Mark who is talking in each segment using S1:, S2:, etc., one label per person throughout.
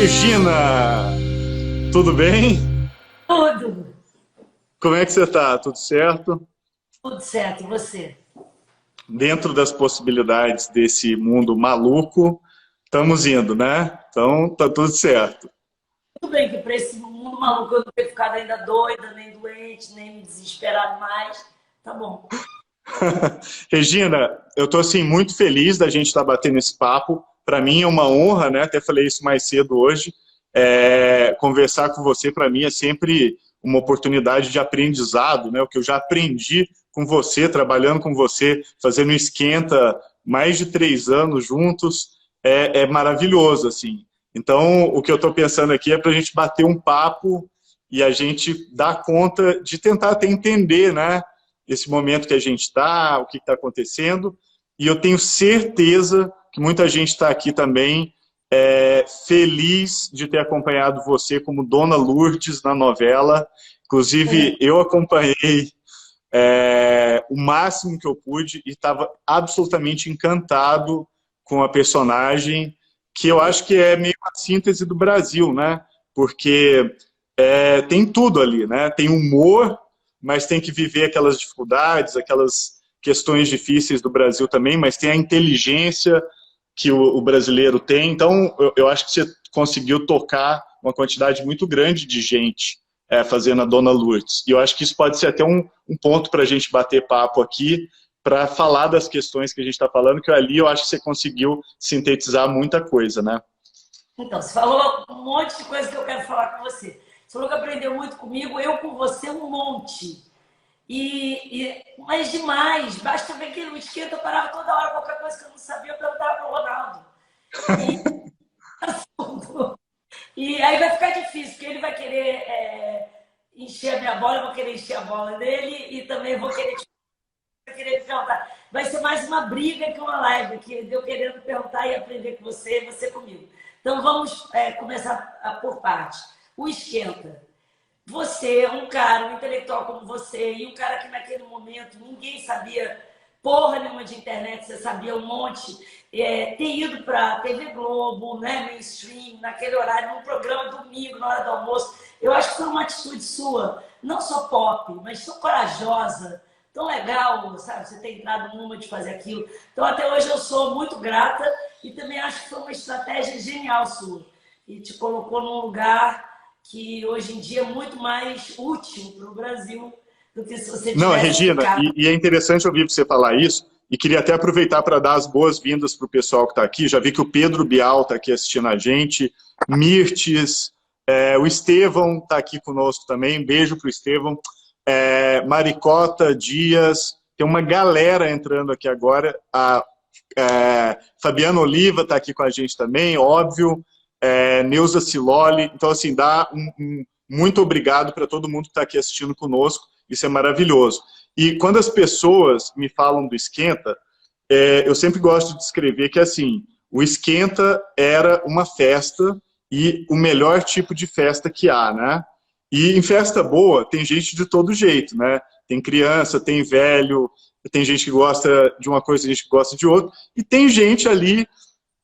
S1: Regina, tudo bem?
S2: Tudo,
S1: Como é que você está? Tudo certo?
S2: tudo certo. E você?
S1: Dentro das possibilidades desse mundo maluco, estamos indo, né? Então, tá tudo certo.
S2: Tudo bem que para esse mundo maluco eu não ter ficado ainda doida, nem doente, nem me desesperado mais. Tá bom.
S1: Regina, eu estou assim muito feliz da gente estar batendo esse papo. Para mim é uma honra, né? Até falei isso mais cedo hoje. Conversar com você para mim é sempre uma oportunidade de aprendizado, né? O que eu já aprendi com você, trabalhando com você, fazendo esquenta mais de 3 anos juntos, é maravilhoso, assim. Então, o que eu estou pensando aqui é para a gente bater um papo e a gente dar conta de tentar até entender, né? Esse momento que a gente está, o que está acontecendo, e eu tenho certeza que muita gente está aqui também feliz de ter acompanhado você como Dona Lourdes na novela. Inclusive, eu acompanhei o máximo que eu pude e estava absolutamente encantado com a personagem, que eu acho que é meio a síntese do Brasil, né? Porque tem tudo ali, né? Tem humor, mas tem que viver aquelas dificuldades, aquelas questões difíceis do Brasil também, mas tem a inteligência que o brasileiro tem. Então, eu acho que você conseguiu tocar uma quantidade muito grande de gente fazendo a Dona Lourdes. E eu acho que isso pode ser até um ponto para a gente bater papo aqui, para falar das questões que a gente está falando, que ali eu acho que você conseguiu sintetizar muita coisa, né?
S2: Então, você falou um monte de coisa que eu quero falar com você. Você falou que aprendeu muito comigo, eu com você um monte. Mas demais, basta ver que no esquenta eu parava toda hora, qualquer coisa que eu não sabia, eu perguntava para o Ronaldo. E, e aí vai ficar difícil, porque ele vai querer encher a minha bola, eu vou querer encher a bola dele e também vou querer perguntar. Vai ser mais uma briga que uma live, que eu querendo perguntar e aprender com você e você comigo. Então vamos começar por partes. O esquenta. Você, um cara, um intelectual como você, e um cara que naquele momento ninguém sabia porra nenhuma de internet, você sabia um monte, ter ido para a TV Globo, né, mainstream, naquele horário, num programa domingo, na hora do almoço, eu acho que foi uma atitude sua, não só pop, mas tão corajosa, tão legal, sabe, você ter entrado numa de fazer aquilo. Então, até hoje eu sou muito grata e também acho que foi uma estratégia genial sua. E te colocou num lugar que hoje em dia é muito mais útil para o Brasil do que se você
S1: Não,
S2: tivesse
S1: Regina,
S2: ficado.
S1: e é interessante ouvir você falar isso, e queria até aproveitar para dar as boas-vindas para o pessoal que está aqui. Já vi que o Pedro Bial está aqui assistindo a gente, Mirtes, o Estevão está aqui conosco também, beijo para o Estevão, Maricota, Dias, tem uma galera entrando aqui agora, a Fabiana Oliva está aqui com a gente também, óbvio, Neuza Siloli, então assim, dá muito obrigado para todo mundo que está aqui assistindo conosco, isso é maravilhoso. E quando as pessoas me falam do esquenta, eu sempre gosto de descrever que assim, o esquenta era uma festa e o melhor tipo de festa que há, né? E em festa boa tem gente de todo jeito, né? Tem criança, tem velho, tem gente que gosta de uma coisa, gente que gosta de outra, e tem gente ali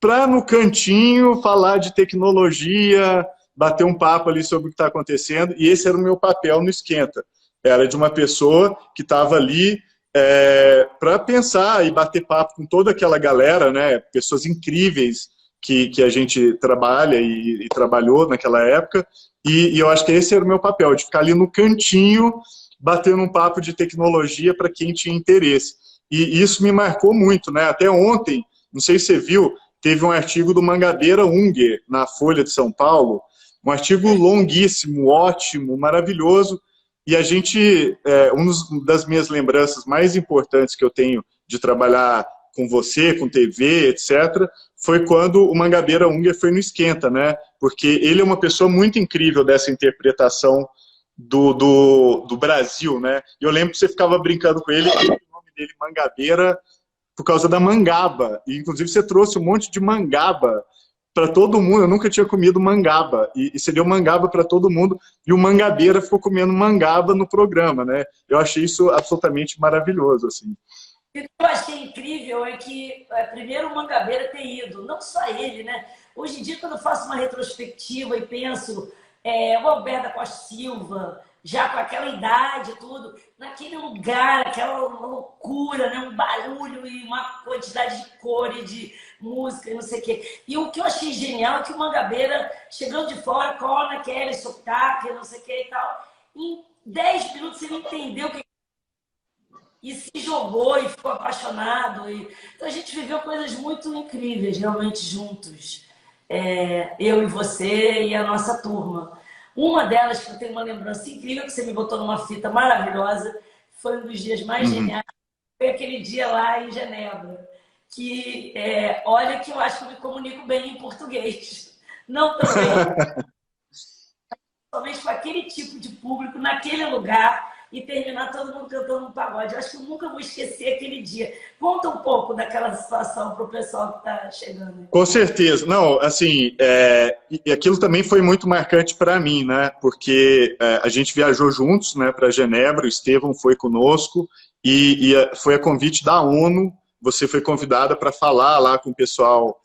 S1: para no cantinho falar de tecnologia, bater um papo ali sobre o que está acontecendo, e esse era o meu papel no Esquenta. Era de uma pessoa que estava ali para pensar e bater papo com toda aquela galera, né? Pessoas incríveis que a gente trabalha e trabalhou naquela época, e eu acho que esse era o meu papel, de ficar ali no cantinho, batendo um papo de tecnologia para quem tinha interesse. E isso me marcou muito, né? Até ontem, não sei se você viu, teve um artigo do Mangabeira Unger na Folha de São Paulo, um artigo longuíssimo, ótimo, maravilhoso, e a gente, uma das minhas lembranças mais importantes que eu tenho de trabalhar com você, com TV, etc., foi quando o Mangabeira Unger foi no Esquenta, né? Porque ele é uma pessoa muito incrível dessa interpretação do Brasil, né? E eu lembro que você ficava brincando com ele, e o nome dele, Mangabeira, por causa da mangaba. E, inclusive, você trouxe um monte de mangaba para todo mundo. Eu nunca tinha comido mangaba. E você deu mangaba para todo mundo. E o Mangabeira ficou comendo mangaba no programa, né? Eu achei isso absolutamente maravilhoso, assim.
S2: O que eu achei incrível é que, primeiro, o Mangabeira ter ido, não só ele, né? Hoje em dia, quando eu faço uma retrospectiva e penso o Alberto da Costa Silva, já com aquela idade e tudo, naquele lugar, aquela loucura, né? Um barulho e uma quantidade de cor e de música e não sei o quê. E o que eu achei genial é que o Mangabeira, chegando de fora, cola naquele sotaque, não sei o quê e tal, em 10 minutos ele entendeu o que e se jogou e ficou apaixonado. Então a gente viveu coisas muito incríveis realmente juntos. Eu e você e a nossa turma. Uma delas que eu tenho uma lembrança incrível, que você me botou numa fita maravilhosa, foi um dos dias mais geniais, foi aquele dia lá em Genebra. Que, olha que eu acho que eu me comunico bem em português. Não tão bem, somente com aquele tipo de público, naquele lugar, e terminar todo mundo cantando um pagode. Eu acho que eu nunca vou esquecer aquele dia. Conta um pouco daquela situação para o pessoal que está chegando.
S1: Com certeza. Não, assim, e aquilo também foi muito marcante para mim, né? Porque a gente viajou juntos, né, para Genebra, o Estevão foi conosco, e foi a convite da ONU, você foi convidada para falar lá com o pessoal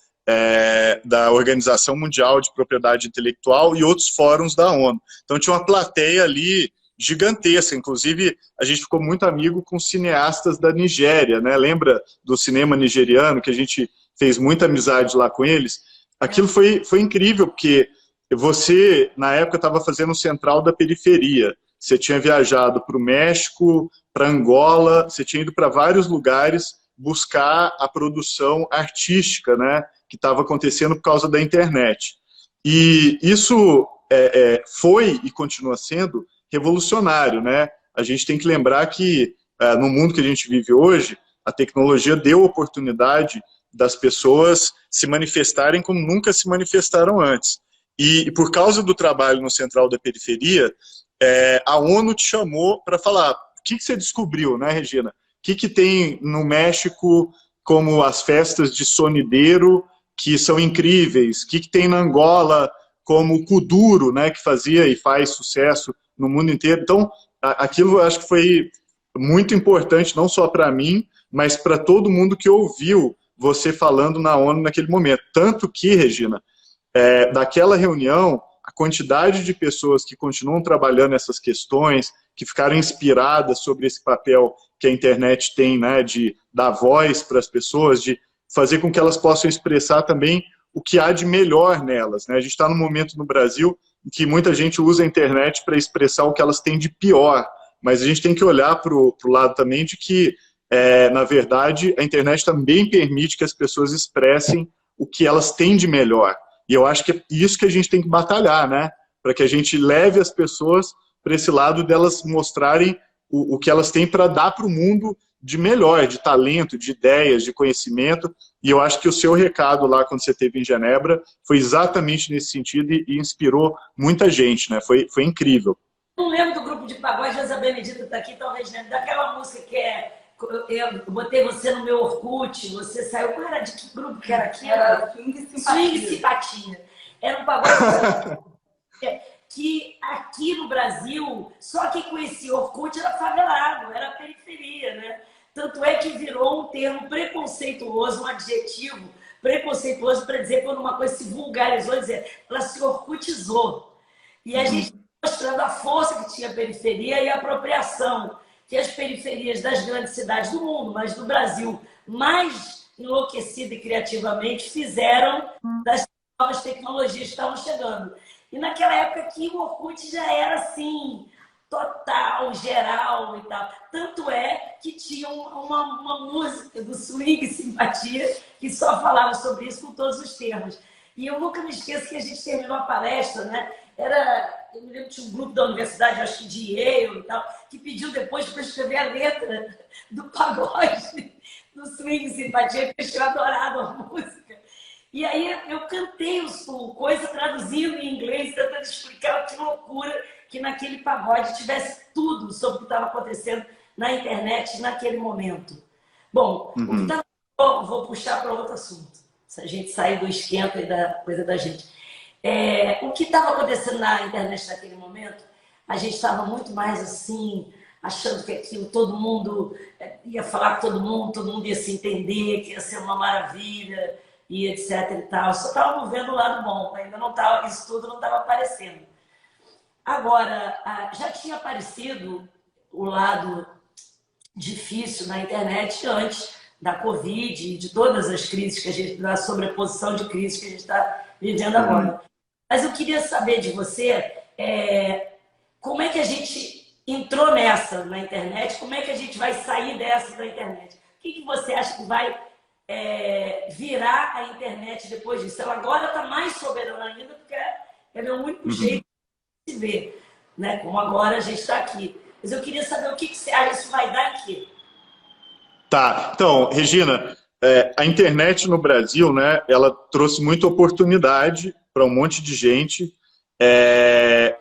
S1: da Organização Mundial de Propriedade Intelectual e outros fóruns da ONU. Então tinha uma plateia ali gigantesca, inclusive a gente ficou muito amigo com cineastas da Nigéria, né? Lembra do cinema nigeriano, que a gente fez muita amizade lá com eles? Aquilo foi incrível, porque você, na época, estava fazendo o Central da Periferia, você tinha viajado para o México, para Angola, você tinha ido para vários lugares buscar a produção artística, né, que estava acontecendo por causa da internet. E isso foi e continua sendo revolucionário, né? A gente tem que lembrar que no mundo que a gente vive hoje, a tecnologia deu oportunidade das pessoas se manifestarem como nunca se manifestaram antes. E por causa do trabalho no Central da Periferia, a ONU te chamou para falar, o que você descobriu, né, Regina? O que tem no México como as festas de sonideiro, que são incríveis? O que tem na Angola como o Kuduro, né, que fazia e faz sucesso no mundo inteiro? Então, aquilo eu acho que foi muito importante, não só para mim, mas para todo mundo que ouviu você falando na ONU naquele momento. Tanto que, Regina, daquela reunião, a quantidade de pessoas que continuam trabalhando essas questões, que ficaram inspiradas sobre esse papel que a internet tem, né, de dar voz para as pessoas, de fazer com que elas possam expressar também o que há de melhor nelas, né? A gente está num momento no Brasil em que muita gente usa a internet para expressar o que elas têm de pior, mas a gente tem que olhar para o lado também de que, na verdade, a internet também permite que as pessoas expressem o que elas têm de melhor. E eu acho que é isso que a gente tem que batalhar, né? Para que a gente leve as pessoas para esse lado delas mostrarem o que elas têm para dar para o mundo de melhor, de talento, de ideias, de conhecimento. E eu acho que o seu recado lá, quando você esteve em Genebra, foi exatamente nesse sentido e inspirou muita gente, né? Foi incrível.
S2: Não lembro do grupo de pagode, mas a Benedita está aqui, talvez lembro daquela música que eu botei você no meu Orkut, você saiu. Qual era? De que grupo que era aqui?
S3: Era Swing Simpatia.
S2: Swing Simpatia. Era um pagode que aqui no Brasil, só que com esse Orkut era favelado, era periferia, né? Tanto é que virou um termo preconceituoso, um adjetivo preconceituoso para dizer quando uma coisa se vulgarizou, dizer, ela se orkutizou. E a gente mostrando a força que tinha a periferia e a apropriação que as periferias das grandes cidades do mundo, mas do Brasil, mais enlouquecida e criativamente, fizeram das novas tecnologias que estavam chegando. E naquela época aqui o Orkut já era assim, total, geral e tal. Tanto é que tinha uma música do Swing Simpatia que só falava sobre isso com todos os termos. E eu nunca me esqueço que a gente terminou a palestra, né? Eu me lembro que tinha um grupo da universidade, acho que de Yale e tal, que pediu depois para escrever a letra do pagode, do Swing Simpatia, que eu tinha adorado a música. E aí eu cantei o coisa traduzindo em inglês, tentando explicar que loucura que naquele pagode tivesse tudo sobre o que estava acontecendo na internet naquele momento. Bom, o que tá... vou puxar para outro assunto, se a gente sair do esquenta e da coisa da gente. O que estava acontecendo na internet naquele momento, a gente estava muito mais assim, achando que aquilo todo mundo ia falar com todo mundo ia se entender, que ia ser uma maravilha. e etc e tal. Só estávamos vendo o lado bom, ainda não estava, isso tudo não estava aparecendo. Agora, já tinha aparecido o lado difícil na internet antes da Covid e de todas as crises que a gente, da sobreposição de crises que a gente está vivendo agora. Mas eu queria saber de você como é que a gente entrou nessa na internet, como é que a gente vai sair dessa da internet? O que você acha que vai virar a internet depois disso? Ela agora está mais soberana ainda, porque ela é o único jeito de se ver, né? Como agora a gente está aqui. Mas eu queria saber o que você acha que isso vai dar aqui.
S1: Tá, então, Regina, a internet no Brasil, né, ela trouxe muita oportunidade para um monte de gente.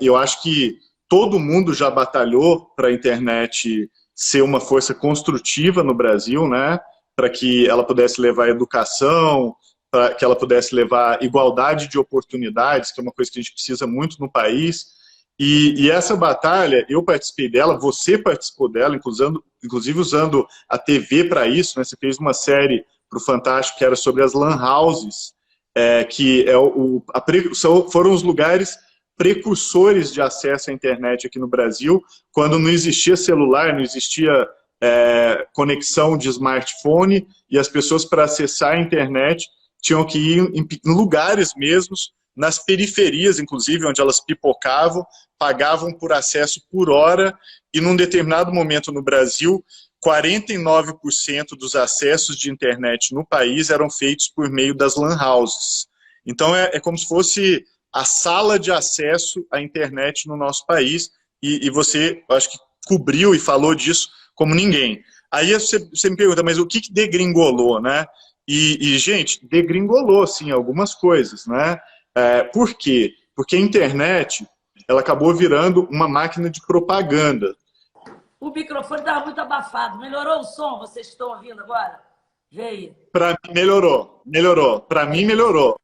S1: Eu acho que todo mundo já batalhou para a internet ser uma força construtiva no Brasil, né, para que ela pudesse levar educação, para que ela pudesse levar igualdade de oportunidades, que é uma coisa que a gente precisa muito no país. E essa batalha, eu participei dela, você participou dela, inclusive usando a TV para isso, né? Você fez uma série para o Fantástico que era sobre as lan houses, que foram os lugares precursores de acesso à internet aqui no Brasil, quando não existia celular, não existia conexão de smartphone, e as pessoas, para acessar a internet, tinham que ir em lugares mesmos, nas periferias, inclusive, onde elas pipocavam, pagavam por acesso por hora, e num determinado momento no Brasil, 49% dos acessos de internet no país eram feitos por meio das lan houses. Então é como se fosse a sala de acesso à internet no nosso país, e você, acho que cobriu e falou disso como ninguém. Aí você me pergunta, mas o que degringolou, né? E gente, degringolou, sim, algumas coisas, né? Por quê? Porque a internet, ela acabou virando uma máquina de propaganda.
S2: O microfone estava muito abafado. Melhorou o som? Vocês estão ouvindo agora? Vê aí.
S1: Para mim, melhorou. Melhorou. Para mim, melhorou.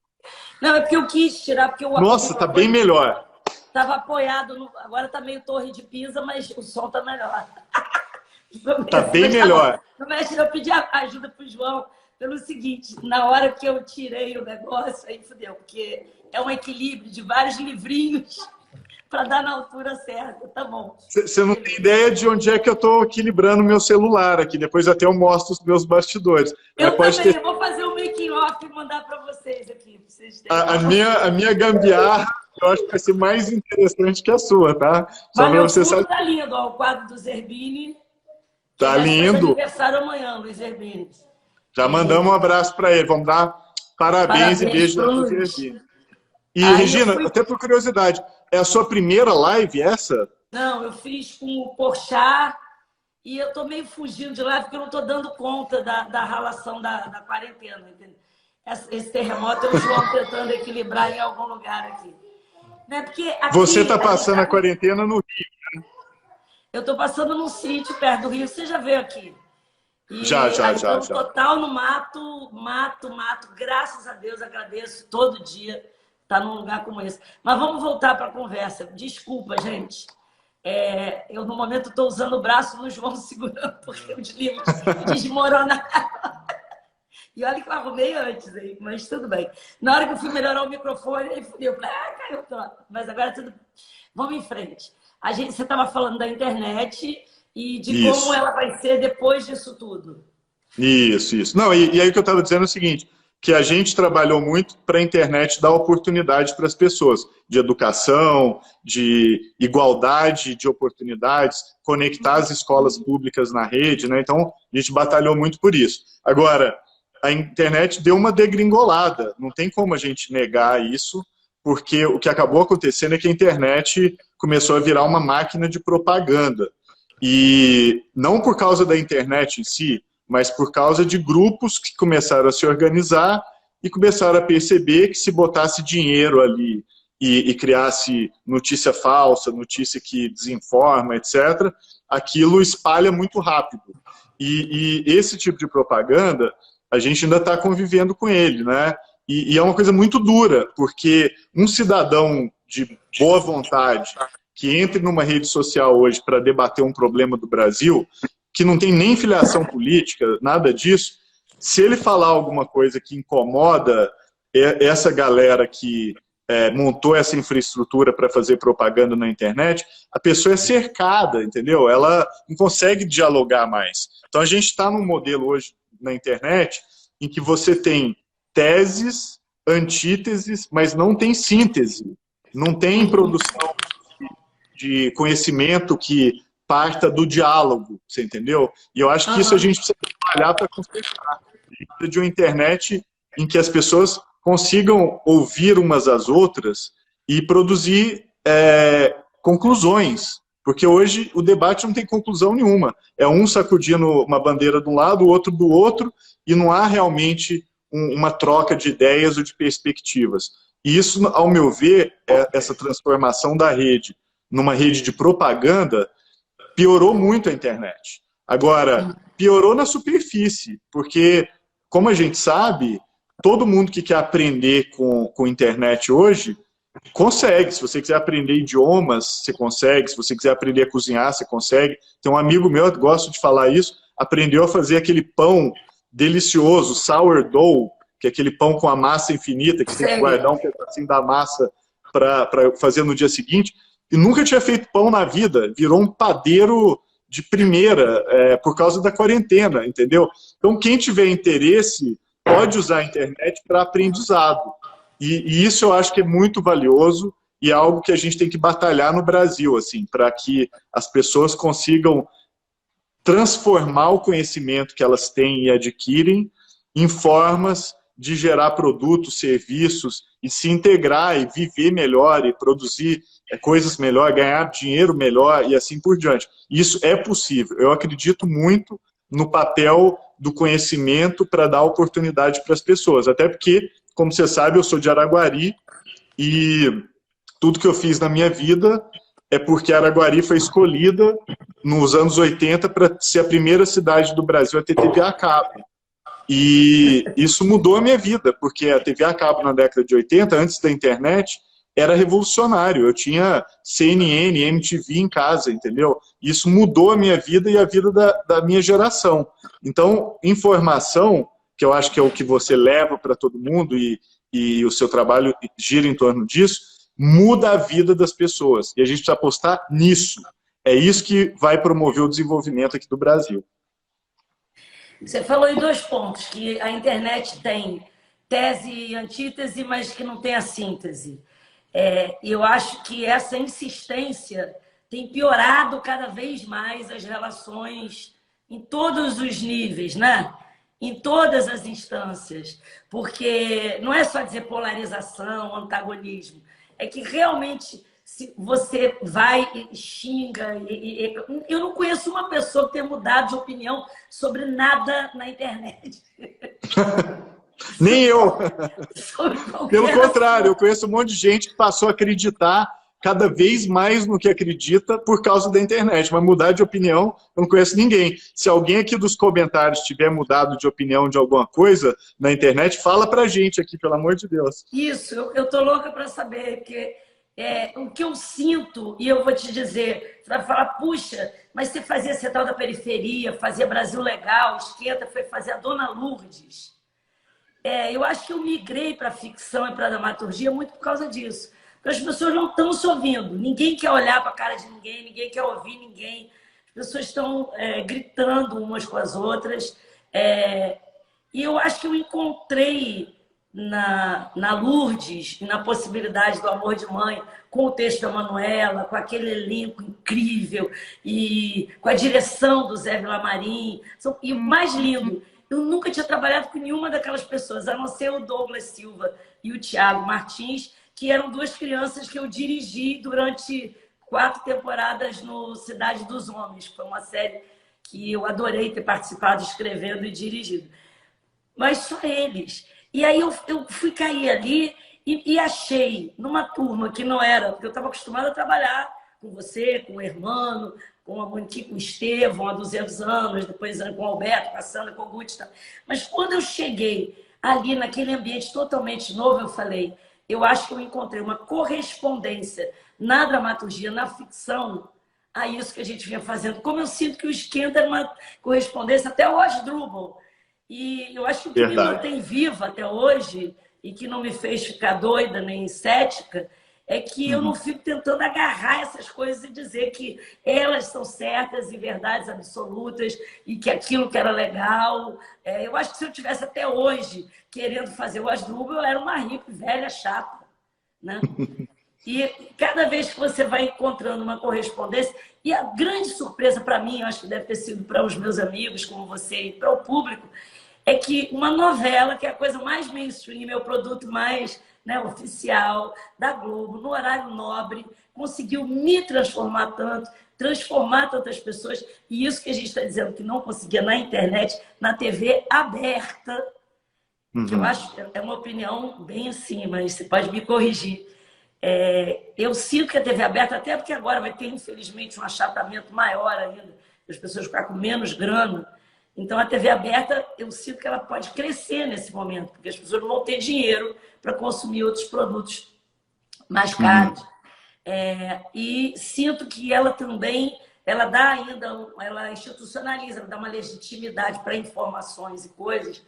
S2: Não, é porque eu quis tirar, porque
S1: Nossa, tá bem melhor.
S2: Estava apoiado, agora tá meio Torre de Pisa, mas o som tá melhor.
S1: Tá bem melhor.
S2: Eu pedi ajuda pro João pelo seguinte, na hora que eu tirei o negócio, aí fudeu, porque é um equilíbrio de vários livrinhos para dar na altura certa, tá bom.
S1: Você não tem ideia de onde é que eu estou equilibrando meu celular aqui, depois até eu mostro os meus bastidores.
S2: Eu também, eu vou fazer um making off e mandar para vocês aqui. Pra vocês terem.
S1: A minha gambiarra, eu acho que vai ser mais interessante que a sua, tá?
S2: Só para você saber. Tá lindo, ó, o quadro do Zerbini.
S1: Tá lindo.
S2: Aniversário amanhã, Luiz Zerbini.
S1: Já mandamos um abraço para ele. Vamos dar parabéns e beijos para o Zerbini. E, Regina, até por curiosidade, é a sua primeira live essa?
S2: Não, eu fiz com o Porchat e eu tô meio fugindo de lá porque eu não tô dando conta da relação da quarentena, entendeu? Esse terremoto é o João tentando equilibrar em algum lugar aqui. Né? Porque aqui,
S1: você tá passando a quarentena no Rio, né?
S2: Eu tô passando num sítio perto do Rio, você já veio aqui? E
S1: já.
S2: Total no mato, graças a Deus, agradeço todo dia estar num lugar como esse. Mas vamos voltar para a conversa. Desculpa, gente. Eu, no momento, estou usando o braço do João segurando, porque o livro desmorona. E olha que eu arrumei antes aí, mas tudo bem. Na hora que eu fui melhorar o microfone, ele fudeu. Caiu, mas agora tudo. Vamos em frente. Você estava falando da internet e de como ela vai ser depois disso tudo.
S1: Isso. Não, e aí o que eu estava dizendo é o seguinte, que a gente trabalhou muito para a internet dar oportunidade para as pessoas, de educação, de igualdade de oportunidades, conectar as escolas públicas na rede, né? Então, a gente batalhou muito por isso. Agora, a internet deu uma degringolada, não tem como a gente negar isso, porque o que acabou acontecendo é que a internet começou a virar uma máquina de propaganda. E não por causa da internet em si, mas por causa de grupos que começaram a se organizar e começaram a perceber que se botasse dinheiro ali e criasse notícia falsa, notícia que desinforma, etc., aquilo espalha muito rápido. E esse tipo de propaganda, a gente ainda está convivendo com ele, né? E é uma coisa muito dura, porque um cidadão de boa vontade que entre numa rede social hoje para debater um problema do Brasil, que não tem nem filiação política, nada disso, se ele falar alguma coisa que incomoda essa galera que montou essa infraestrutura para fazer propaganda na internet, a pessoa é cercada, entendeu? Ela não consegue dialogar mais. Então a gente está num modelo hoje na internet em que você tem teses, antíteses, mas não tem síntese, não tem produção de conhecimento que parta do diálogo, você entendeu? E eu acho que isso a gente precisa trabalhar para consertar. De uma internet em que as pessoas consigam ouvir umas às outras e produzir conclusões. Porque hoje o debate não tem conclusão nenhuma. É um sacudindo uma bandeira de um lado, o outro do outro, e não há realmente uma troca de ideias ou de perspectivas. E isso, ao meu ver, essa transformação da rede numa rede de propaganda piorou muito a internet. Agora, piorou na superfície, porque, como a gente sabe, todo mundo que quer aprender com internet hoje consegue. Se você quiser aprender idiomas, você consegue. Se você quiser aprender a cozinhar, você consegue. Tem um amigo meu, eu gosto de falar isso, aprendeu a fazer aquele pão delicioso, sourdough, que é aquele pão com a massa infinita, que você tem que guardar um pedacinho da massa para fazer no dia seguinte. E nunca tinha feito pão na vida, virou um padeiro de primeira, por causa da quarentena, entendeu? Então, quem tiver interesse pode usar a internet para aprendizado. E isso eu acho que é muito valioso e é algo que a gente tem que batalhar no Brasil, assim, para que as pessoas consigam transformar o conhecimento que elas têm e adquirem em formas de gerar produtos, serviços e se integrar e viver melhor e produzir coisas melhor, ganhar dinheiro melhor e assim por diante. Isso é possível. Eu acredito muito no papel do conhecimento para dar oportunidade para as pessoas. Até porque, como você sabe, eu sou de Araguari e tudo que eu fiz na minha vida é porque Araguari foi escolhida nos anos 80 para ser a primeira cidade do Brasil a ter TV a cabo. E isso mudou a minha vida, porque a TV a cabo na década de 80, antes da internet, era revolucionário. Eu tinha CNN, MTV em casa, entendeu? Isso mudou a minha vida e a vida da minha geração. Então, informação, que eu acho que é o que você leva para todo mundo e o seu trabalho gira em torno disso, muda a vida das pessoas. E a gente precisa apostar nisso. É isso que vai promover o desenvolvimento aqui do Brasil.
S2: Você falou em 2 pontos, que a internet tem tese e antítese, mas que não tem a síntese. E eu acho que essa insistência tem piorado cada vez mais as relações em todos os níveis, né? Em todas as instâncias. Porque não é só dizer polarização, antagonismo. É que realmente se você vai e xinga... Eu não conheço uma pessoa que tenha mudado de opinião sobre nada na internet.
S1: Nem eu. Pelo contrário, eu conheço um monte de gente que passou a acreditar cada vez mais no que acredita por causa da internet. Mas mudar de opinião, eu não conheço ninguém. Se alguém aqui dos comentários tiver mudado de opinião de alguma coisa na internet, fala pra gente aqui, pelo amor de Deus.
S2: Isso, eu tô louca para saber, porque o que eu sinto, e eu vou te dizer, você vai falar, puxa, mas você fazia essa tal da periferia, fazia Brasil Legal, esquerda foi fazer a Dona Lourdes. Eu acho que eu migrei para a ficção e para a dramaturgia muito por causa disso. Porque as pessoas não estão se ouvindo. Ninguém quer olhar para a cara de ninguém, ninguém quer ouvir ninguém. As pessoas estão gritando umas com as outras. E eu acho que eu encontrei na Lourdes, na possibilidade do Amor de Mãe, com o texto da Manuela, com aquele elenco incrível, e com a direção do Zé Vilamarim. E o mais lindo, eu nunca tinha trabalhado com nenhuma daquelas pessoas, a não ser o Douglas Silva e o Thiago Martins, que eram 2 crianças que eu dirigi durante 4 temporadas no Cidade dos Homens. Foi uma série que eu adorei ter participado, escrevendo e dirigido. Mas só eles. E aí eu fui cair ali e achei, numa turma que não era, porque eu estava acostumada a trabalhar com você, com o Hermano, com a Monique, com o Estevão, há 200 anos, depois com o Alberto, com a Sandra, com o Guti. Mas quando eu cheguei ali naquele ambiente totalmente novo, eu falei, eu acho que eu encontrei uma correspondência na dramaturgia, na ficção, a isso que a gente vinha fazendo. Como eu sinto que o Esquenta era uma correspondência até o Asdrubal. E eu acho que o que me
S1: Verdade.
S2: mantém viva até hoje e que não me fez ficar doida nem cética é que eu não fico tentando agarrar essas coisas e dizer que elas são certas e verdades absolutas e que aquilo que era legal. Eu acho que se eu tivesse até hoje querendo fazer o Asdrubal, eu era uma hippie velha chata, né? E cada vez que você vai encontrando uma correspondência, e a grande surpresa para mim, eu acho que deve ter sido para os meus amigos, como você, e para o público, é que uma novela, que é a coisa mais mainstream, é o produto mais, né, oficial da Globo, no horário nobre, conseguiu me transformar tanto, transformar tantas pessoas, e isso que a gente está dizendo que não conseguia na internet, na TV aberta, que eu acho, é uma opinião bem assim, mas você pode me corrigir. Eu sinto que a TV aberta, até porque agora vai ter, infelizmente, um achatamento maior ainda, as pessoas ficar com menos grana. Então, a TV aberta, eu sinto que ela pode crescer nesse momento, porque as pessoas não vão ter dinheiro para consumir outros produtos mais caros. E sinto que ela também, ela dá ainda, ela institucionaliza, ela dá uma legitimidade para informações e coisas,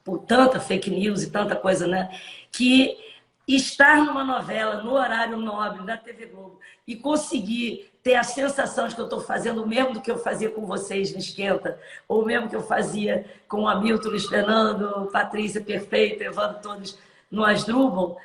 S2: por tanta fake news e tanta coisa, né? Que estar numa novela, no horário nobre, da TV Globo, e conseguir ter a sensação de que eu estou fazendo o mesmo do que eu fazia com vocês no Esquenta, ou o mesmo que eu fazia com o Hamilton, Luiz Fernando, Patrícia Perfeita, Evandro, todos no Asdrubal,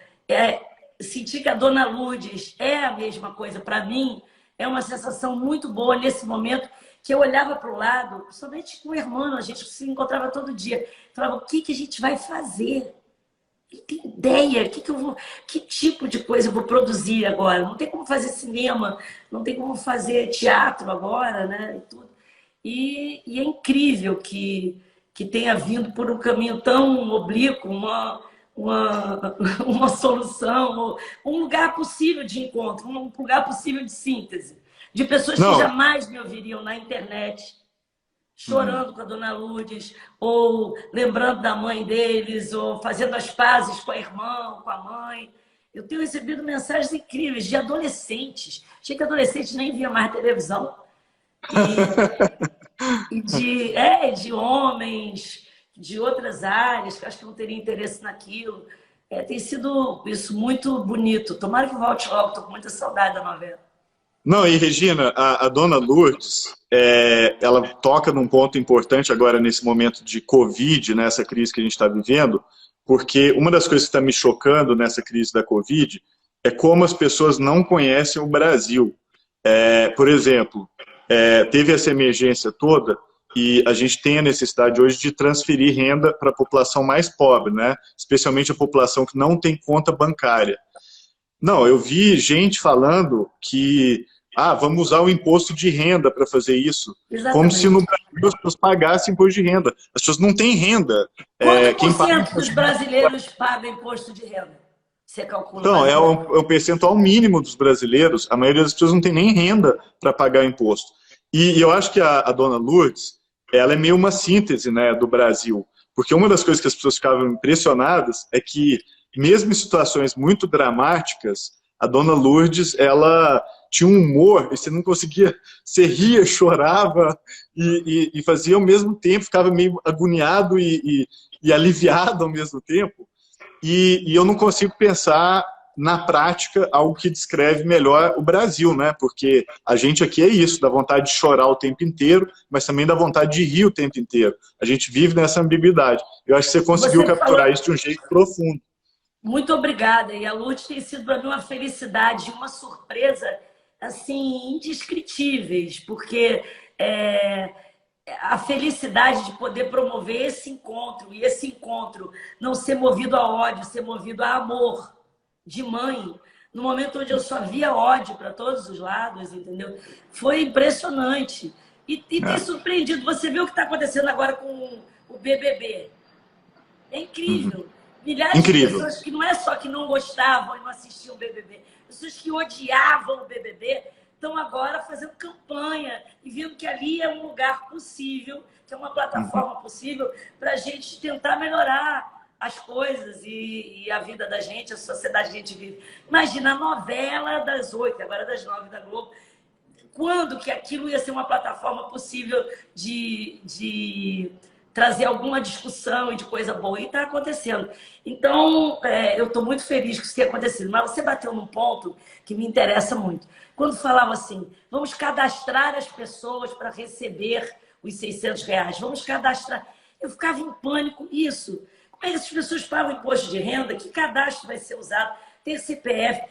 S2: sentir que a Dona Lourdes é a mesma coisa para mim, é uma sensação muito boa nesse momento, que eu olhava para o lado, somente com o irmão, a gente se encontrava todo dia, falava, o que a gente vai fazer? Não tem ideia, que tipo de coisa eu vou produzir agora? Não tem como fazer cinema, não tem como fazer teatro agora, né? E, tudo. E é incrível que tenha vindo por um caminho tão oblíquo, uma solução, um lugar possível de encontro, um lugar possível de síntese, de pessoas que jamais me ouviriam na internet, chorando com a Dona Lourdes, ou lembrando da mãe deles, ou fazendo as pazes com a irmã, com a mãe. Eu tenho recebido mensagens incríveis de adolescentes. Achei que adolescentes nem via mais televisão. E de homens de outras áreas, que acho que não teriam interesse naquilo. Tem sido isso muito bonito. Tomara que volte logo, estou com muita saudade da novela.
S1: Não, e Regina, a Dona Lourdes, ela toca num ponto importante agora nesse momento de Covid, nessa crise que a gente está vivendo, porque uma das coisas que está me chocando nessa crise da Covid é como as pessoas não conhecem o Brasil. Por exemplo, teve essa emergência toda e a gente tem a necessidade hoje de transferir renda para a população mais pobre, né? Especialmente a população que não tem conta bancária. Não, eu vi gente falando que vamos usar o imposto de renda para fazer isso.
S2: Exatamente.
S1: Como se no Brasil as pessoas pagassem imposto de renda. As pessoas não têm renda.
S2: Quanto por cento dos brasileiros pagam imposto de renda? Você calcula?
S1: Então, é um percentual mínimo dos brasileiros. A maioria das pessoas não tem nem renda para pagar imposto. E eu acho que a Dona Lourdes, ela é meio uma síntese, né, do Brasil. Porque uma das coisas que as pessoas ficavam impressionadas é que, mesmo em situações muito dramáticas, a Dona Lourdes, ela tinha um humor, e você não conseguia, você ria, chorava, e fazia ao mesmo tempo, ficava meio agoniado e aliviado ao mesmo tempo. E eu não consigo pensar, na prática, algo que descreve melhor o Brasil, né? Porque a gente aqui é isso, dá vontade de chorar o tempo inteiro, mas também dá vontade de rir o tempo inteiro. A gente vive nessa ambiguidade. Eu acho que você conseguiu capturar isso de um jeito profundo.
S2: Muito obrigada. E a Lourdes tem sido para mim uma felicidade, uma surpresa, assim, indescritíveis, porque a felicidade de poder promover esse encontro, e esse encontro não ser movido a ódio, ser movido a amor de mãe, no momento onde eu só via ódio para todos os lados, entendeu? Foi impressionante. E tem surpreendido. Você viu o que está acontecendo agora com o BBB. É incrível. Milhares de pessoas que não é só que não gostavam e não assistiam o BBB, pessoas que odiavam o BBB, estão agora fazendo campanha e vendo que ali é um lugar possível, que é uma plataforma possível para a gente tentar melhorar as coisas e a vida da gente, a sociedade que a gente vive. Imagina a novela das 8, agora das 9 da Globo. Quando que aquilo ia ser uma plataforma possível de trazer alguma discussão e de coisa boa. E está acontecendo. Então, eu estou muito feliz que isso tenha acontecido. Mas você bateu num ponto que me interessa muito. Quando falava assim, vamos cadastrar as pessoas para receber os R$ 600. Vamos cadastrar. Eu ficava em pânico. Isso. Como é que essas pessoas pagam imposto de renda? Que cadastro vai ser usado? Ter CPF?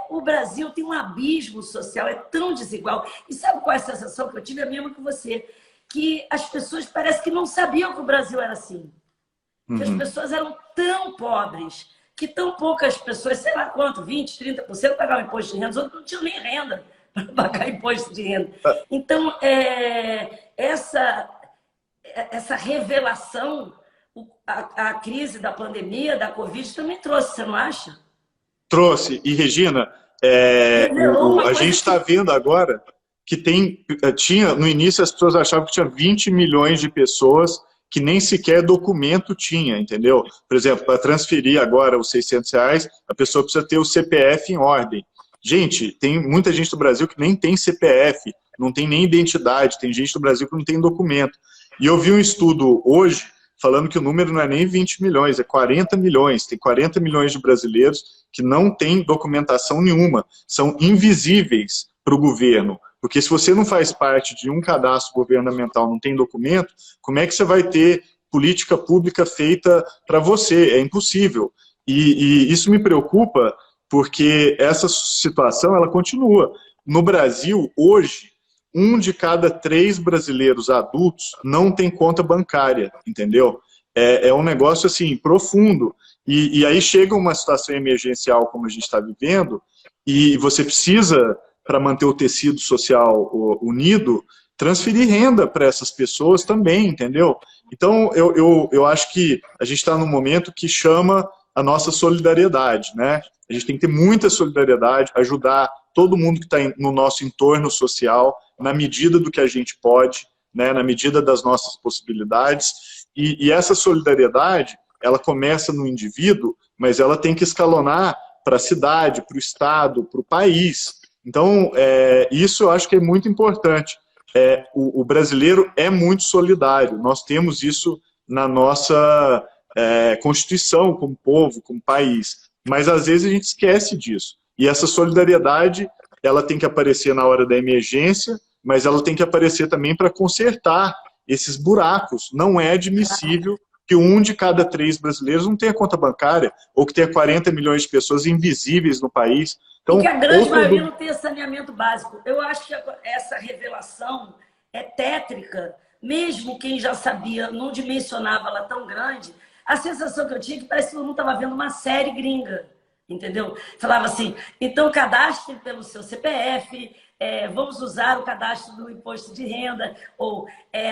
S2: O Brasil tem um abismo social, é tão desigual. E sabe qual é a sensação que eu tive? A mesma que você. Que as pessoas parecem que não sabiam que o Brasil era assim. Que as pessoas eram tão pobres, que tão poucas pessoas, sei lá quanto, 20%, 30% pagavam imposto de renda, os outros não tinham nem renda para pagar imposto de renda. Então, essa revelação, a crise da pandemia, da Covid, também trouxe, você não acha?
S1: Trouxe. E, Regina, a gente está vendo agora que tinha, no início as pessoas achavam que tinha 20 milhões de pessoas que nem sequer documento tinha, entendeu? Por exemplo, para transferir agora os R$ 600, a pessoa precisa ter o CPF em ordem. Gente, tem muita gente do Brasil que nem tem CPF, não tem nem identidade, tem gente do Brasil que não tem documento. E eu vi um estudo hoje falando que o número não é nem 20 milhões, é 40 milhões. Tem 40 milhões de brasileiros que não têm documentação nenhuma, são invisíveis para o governo. Porque se você não faz parte de um cadastro governamental, não tem documento, como é que você vai ter política pública feita para você? É impossível. E isso me preocupa porque essa situação ela continua. No Brasil, hoje, 1 de cada 3 brasileiros adultos não tem conta bancária, entendeu? É um negócio assim, profundo. E aí chega uma situação emergencial como a gente está vivendo, e você precisa, para manter o tecido social unido, transferir renda para essas pessoas também, entendeu? Então, eu acho que a gente está num momento que chama a nossa solidariedade, né? A gente tem que ter muita solidariedade, ajudar todo mundo que está no nosso entorno social, na medida do que a gente pode, né? Na medida das nossas possibilidades. E essa solidariedade, ela começa no indivíduo, mas ela tem que escalonar para a cidade, para o estado, para o país. Então, isso eu acho que é muito importante. O brasileiro é muito solidário, nós temos isso na nossa Constituição, como povo, como país, mas às vezes a gente esquece disso. E essa solidariedade, ela tem que aparecer na hora da emergência, mas ela tem que aparecer também para consertar esses buracos. Não é admissível que 1 de cada 3 brasileiros não tenha conta bancária, ou que tenha 40 milhões de pessoas invisíveis no país. Então,
S2: e que a grande maioria não tenha saneamento básico. Eu acho que essa revelação é tétrica. Mesmo quem já sabia, não dimensionava ela tão grande, a sensação que eu tinha é que parece que eu não estava vendo uma série gringa, entendeu? Falava assim, então cadastre pelo seu CPF, vamos usar o cadastro do imposto de renda, ou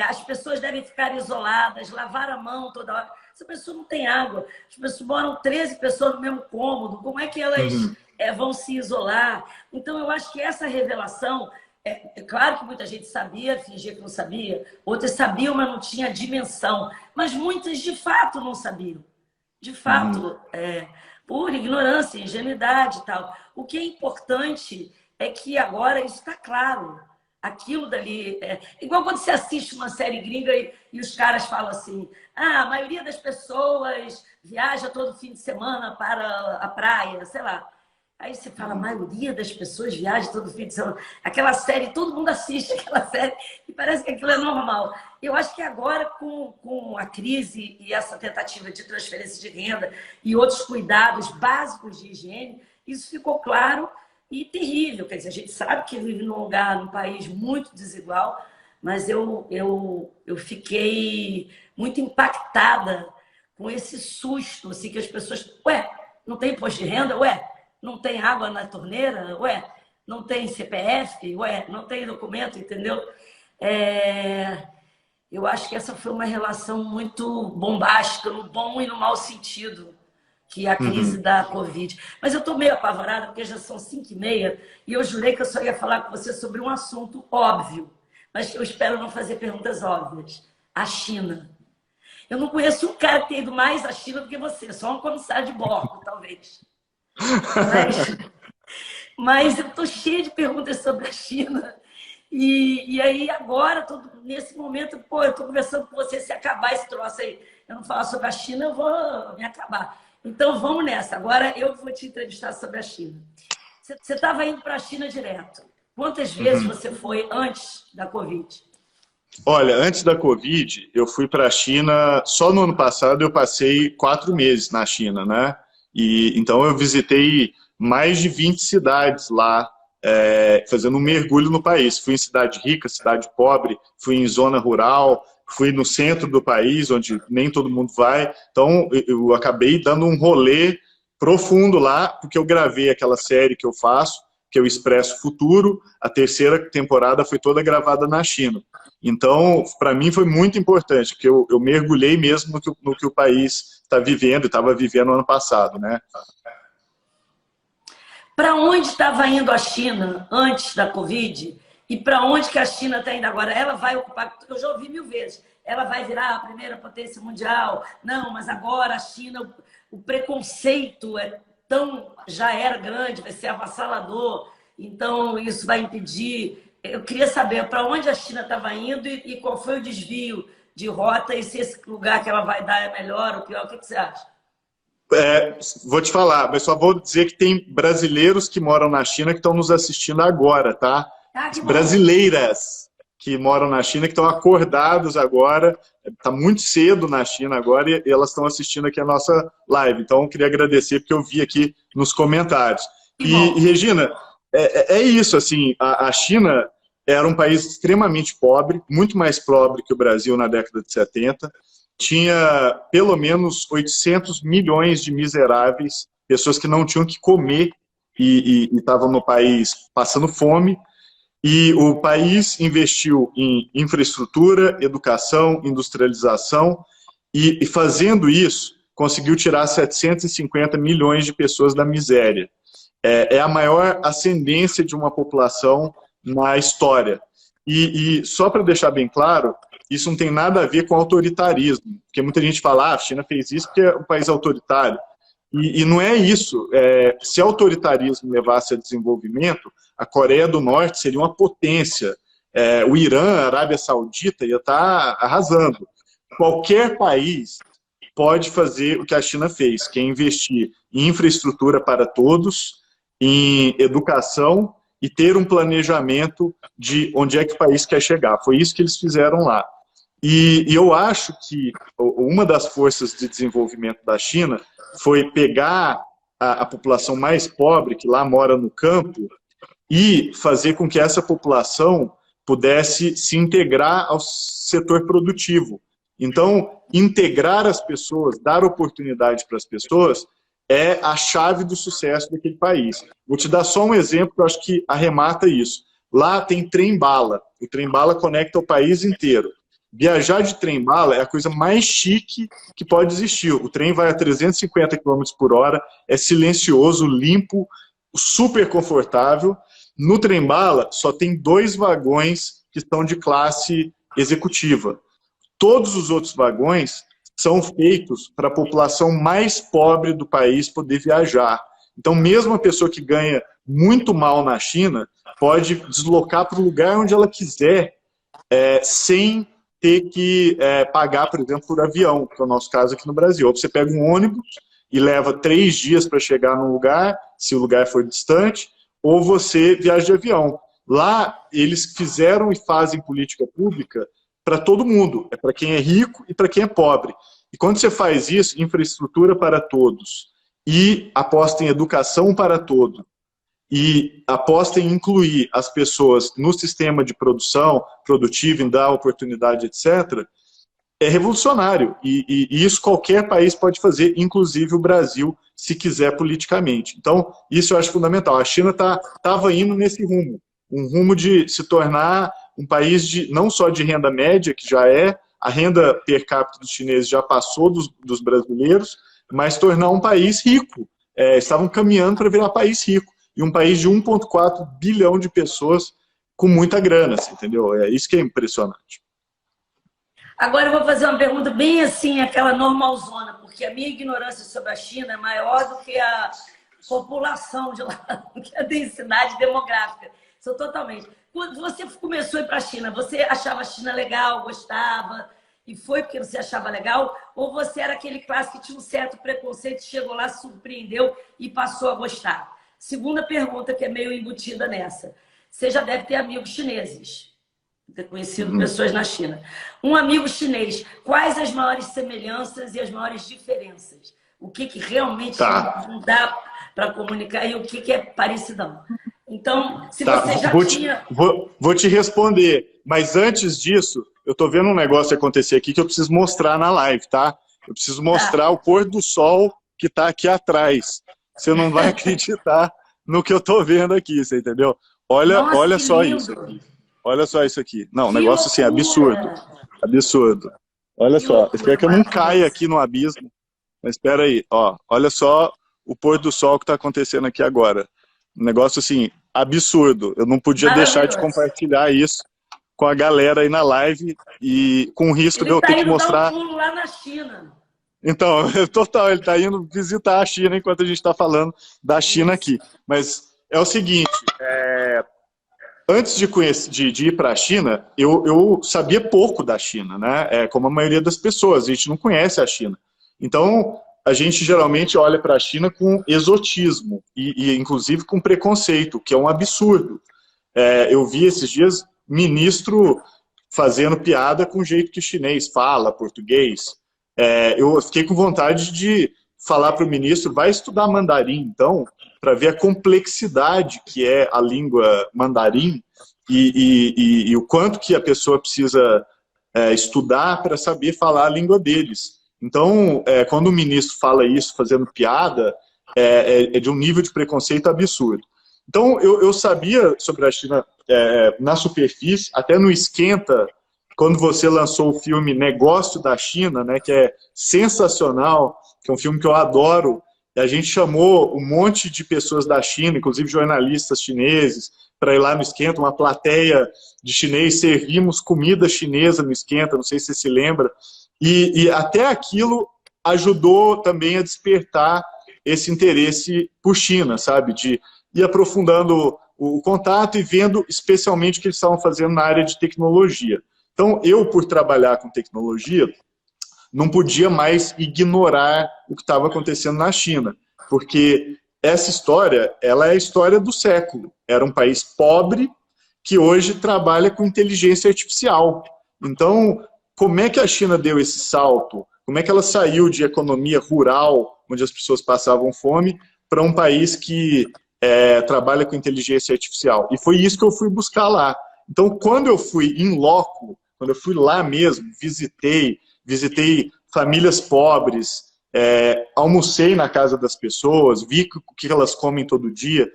S2: as pessoas devem ficar isoladas, lavar a mão toda hora. Essa pessoa não tem água, as pessoas moram 13 pessoas no mesmo cômodo, como é que elas vão se isolar? Então, eu acho que essa revelação, é claro que muita gente sabia, fingia que não sabia, outras sabiam, mas não tinha dimensão, mas muitas, de fato, não sabiam. De fato, por ignorância, ingenuidade e tal. O que é importante é que agora isso está claro. Aquilo dali... igual quando você assiste uma série gringa e os caras falam assim, a maioria das pessoas viaja todo fim de semana para a praia, sei lá. Aí você fala, a maioria das pessoas viaja todo fim de semana. Aquela série, todo mundo assiste aquela série e parece que aquilo é normal. Eu acho que agora, com a crise e essa tentativa de transferência de renda e outros cuidados básicos de higiene, isso ficou claro e terrível. Quer dizer, a gente sabe que vive num país muito desigual, mas eu fiquei muito impactada com esse susto, assim, que as pessoas... não tem imposto de renda? Não tem água na torneira? Não tem CPF? Não tem documento, entendeu? Eu acho que essa foi uma relação muito bombástica, no bom e no mau sentido, que é a crise da Covid. Mas eu estou meio apavorada, porque já são 5h30, e eu jurei que eu só ia falar com você sobre um assunto óbvio, mas eu espero não fazer perguntas óbvias. A China. Eu não conheço um cara que tenha ido mais à China do que você, só um comissário de bordo, talvez. Mas eu estou cheia de perguntas sobre a China. E aí, agora, nesse momento, pô, eu estou conversando com você, se acabar esse troço aí, eu não falar sobre a China, eu vou me acabar. Então, vamos nessa. Agora, eu vou te entrevistar sobre a China. Você estava indo para a China direto. Quantas vezes você foi antes da Covid?
S1: Olha, antes da Covid, eu fui para a China, só no ano passado eu passei 4 meses na China, né? Então eu visitei mais de 20 cidades lá, fazendo um mergulho no país. Fui em cidade rica, cidade pobre, fui em zona rural, fui no centro do país, onde nem todo mundo vai. Então eu acabei dando um rolê profundo lá, porque eu gravei aquela série que eu faço, que é o Expresso Futuro. A 3ª temporada foi toda gravada na China. Então, para mim foi muito importante, porque eu mergulhei mesmo no que o país está vivendo e estava vivendo no ano passado, né?
S2: Para onde estava indo a China antes da Covid e para onde que a China está indo agora? Ela vai ocupar, eu já ouvi 1000 vezes, ela vai virar a primeira potência mundial. Não, mas agora a China, o preconceito já era grande, vai ser avassalador, então isso vai impedir. Eu queria saber para onde a China estava indo e qual foi o desvio de rota e se esse lugar que ela vai dar é melhor ou pior. O que você acha?
S1: Vou te falar, mas só vou dizer que tem brasileiros que moram na China que estão nos assistindo agora, tá? Brasileiras que moram na China, que estão acordados agora, está muito cedo na China agora e elas estão assistindo aqui a nossa live. Então, eu queria agradecer porque eu vi aqui nos comentários. E Regina, é isso, assim, a China era um país extremamente pobre, muito mais pobre que o Brasil na década de 70. Tinha pelo menos 800 milhões de miseráveis, pessoas que não tinham que comer e estavam no país passando fome. E o país investiu em infraestrutura, educação, industrialização e fazendo isso, conseguiu tirar 750 milhões de pessoas da miséria. É a maior ascendência de uma população na história. E só para deixar bem claro, isso não tem nada a ver com autoritarismo, porque muita gente fala, a China fez isso porque é um país autoritário. E não é isso. Se autoritarismo levasse a desenvolvimento, a Coreia do Norte seria uma potência. O Irã, a Arábia Saudita ia estar arrasando. Qualquer país pode fazer o que a China fez, que é investir em infraestrutura para todos, em educação e ter um planejamento de onde é que o país quer chegar. Foi isso que eles fizeram lá. E eu acho que uma das forças de desenvolvimento da China foi pegar a população mais pobre, que lá mora no campo, e fazer com que essa população pudesse se integrar ao setor produtivo. Então, integrar as pessoas, dar oportunidade para as pessoas, é a chave do sucesso daquele país. Vou te dar só um exemplo que eu acho que arremata isso. Lá tem trem-bala. O trem-bala conecta o país inteiro. Viajar de trem-bala é a coisa mais chique que pode existir. O trem vai a 350 km por hora, é silencioso, limpo, super confortável. No trem-bala só tem 2 vagões que são de classe executiva. Todos os outros vagões são feitos para a população mais pobre do país poder viajar. Então, mesmo a pessoa que ganha muito mal na China pode deslocar para o lugar onde ela quiser, sem ter que pagar, por exemplo, por avião, que é o nosso caso aqui no Brasil. Ou você pega um ônibus e leva 3 dias para chegar num lugar, se o lugar for distante, ou você viaja de avião. Lá, eles fizeram e fazem política pública para todo mundo. É para quem é rico e para quem é pobre. E quando você faz isso, infraestrutura para todos, e aposta em educação para todos, e aposta em incluir as pessoas no sistema de produção, produtivo, em dar oportunidade, etc., é revolucionário. E isso qualquer país pode fazer, inclusive o Brasil, se quiser politicamente. Então, isso eu acho fundamental. A China estava indo nesse rumo, um rumo de se tornar um país não só de renda média, que já a renda per capita dos chineses já passou dos brasileiros, mas tornar um país rico. Estavam caminhando para virar país rico. E um país de 1,4 bilhão de pessoas com muita grana, assim, entendeu? É isso que é impressionante.
S2: Agora eu vou fazer uma pergunta bem assim, aquela normalzona, porque a minha ignorância sobre a China é maior do que a população de lá, do que a densidade demográfica. sou totalmente. Quando você começou a ir para a China, você achava a China legal, gostava, e foi porque você achava legal? Ou você era aquele clássico que tinha um certo preconceito, chegou lá, se surpreendeu e passou a gostar? Segunda pergunta, que é meio embutida nessa. Você já deve ter amigos chineses, ter conhecido pessoas na China. Um amigo chinês, quais as maiores semelhanças e as maiores diferenças? O que realmente não dá para comunicar e o que é parecidão? Então, se você já tinha...
S1: Vou te responder, mas antes disso, eu estou vendo um negócio acontecer aqui que eu preciso mostrar na live, tá? Eu preciso mostrar o pôr do sol que está aqui atrás. Você não vai acreditar no que eu estou vendo aqui, você entendeu? Olha só isso aqui. Olha só isso aqui. Não, um negócio assim, absurdo. Absurdo. Olha só, espero que eu não caia aqui no abismo. Mas espera aí, ó. Olha só o pôr do sol que está acontecendo aqui agora. Um negócio assim, absurdo. Eu não podia deixar de compartilhar isso com a galera aí na live e com o risco de eu ter que mostrar...
S2: Ele tá indo dar um pulo lá na China.
S1: Então, total, ele está indo visitar a China enquanto a gente está falando da China aqui. Mas é o seguinte, antes de ir para a China, eu sabia pouco da China, né? Como a maioria das pessoas, a gente não conhece a China. Então, a gente geralmente olha para a China com exotismo e inclusive com preconceito, que é um absurdo. Eu vi esses dias ministro fazendo piada com o jeito que o chinês fala português. Eu fiquei com vontade de falar para o ministro, vai estudar mandarim, então, para ver a complexidade que é a língua mandarim e o quanto que a pessoa precisa estudar para saber falar a língua deles. Então, quando o ministro fala isso fazendo piada, é de um nível de preconceito absurdo. Então, eu sabia sobre a China na superfície, até no Esquenta, quando você lançou o filme Negócio da China, né, que é sensacional, que é um filme que eu adoro, e a gente chamou um monte de pessoas da China, inclusive jornalistas chineses, para ir lá no Esquenta, uma plateia de chinês, servimos comida chinesa no Esquenta, não sei se você se lembra, e até aquilo ajudou também a despertar esse interesse por China, sabe, de ir aprofundando o contato e vendo especialmente o que eles estavam fazendo na área de tecnologia. Então, eu, por trabalhar com tecnologia, não podia mais ignorar o que estava acontecendo na China, porque essa história, ela é a história do século. Era um país pobre que hoje trabalha com inteligência artificial. Então, como é que a China deu esse salto? Como é que ela saiu de economia rural, onde as pessoas passavam fome, para um país que trabalha com inteligência artificial? E foi isso que eu fui buscar lá. Então, quando eu fui in loco, quando eu fui lá mesmo, visitei famílias pobres, almocei na casa das pessoas, vi o que elas comem todo dia,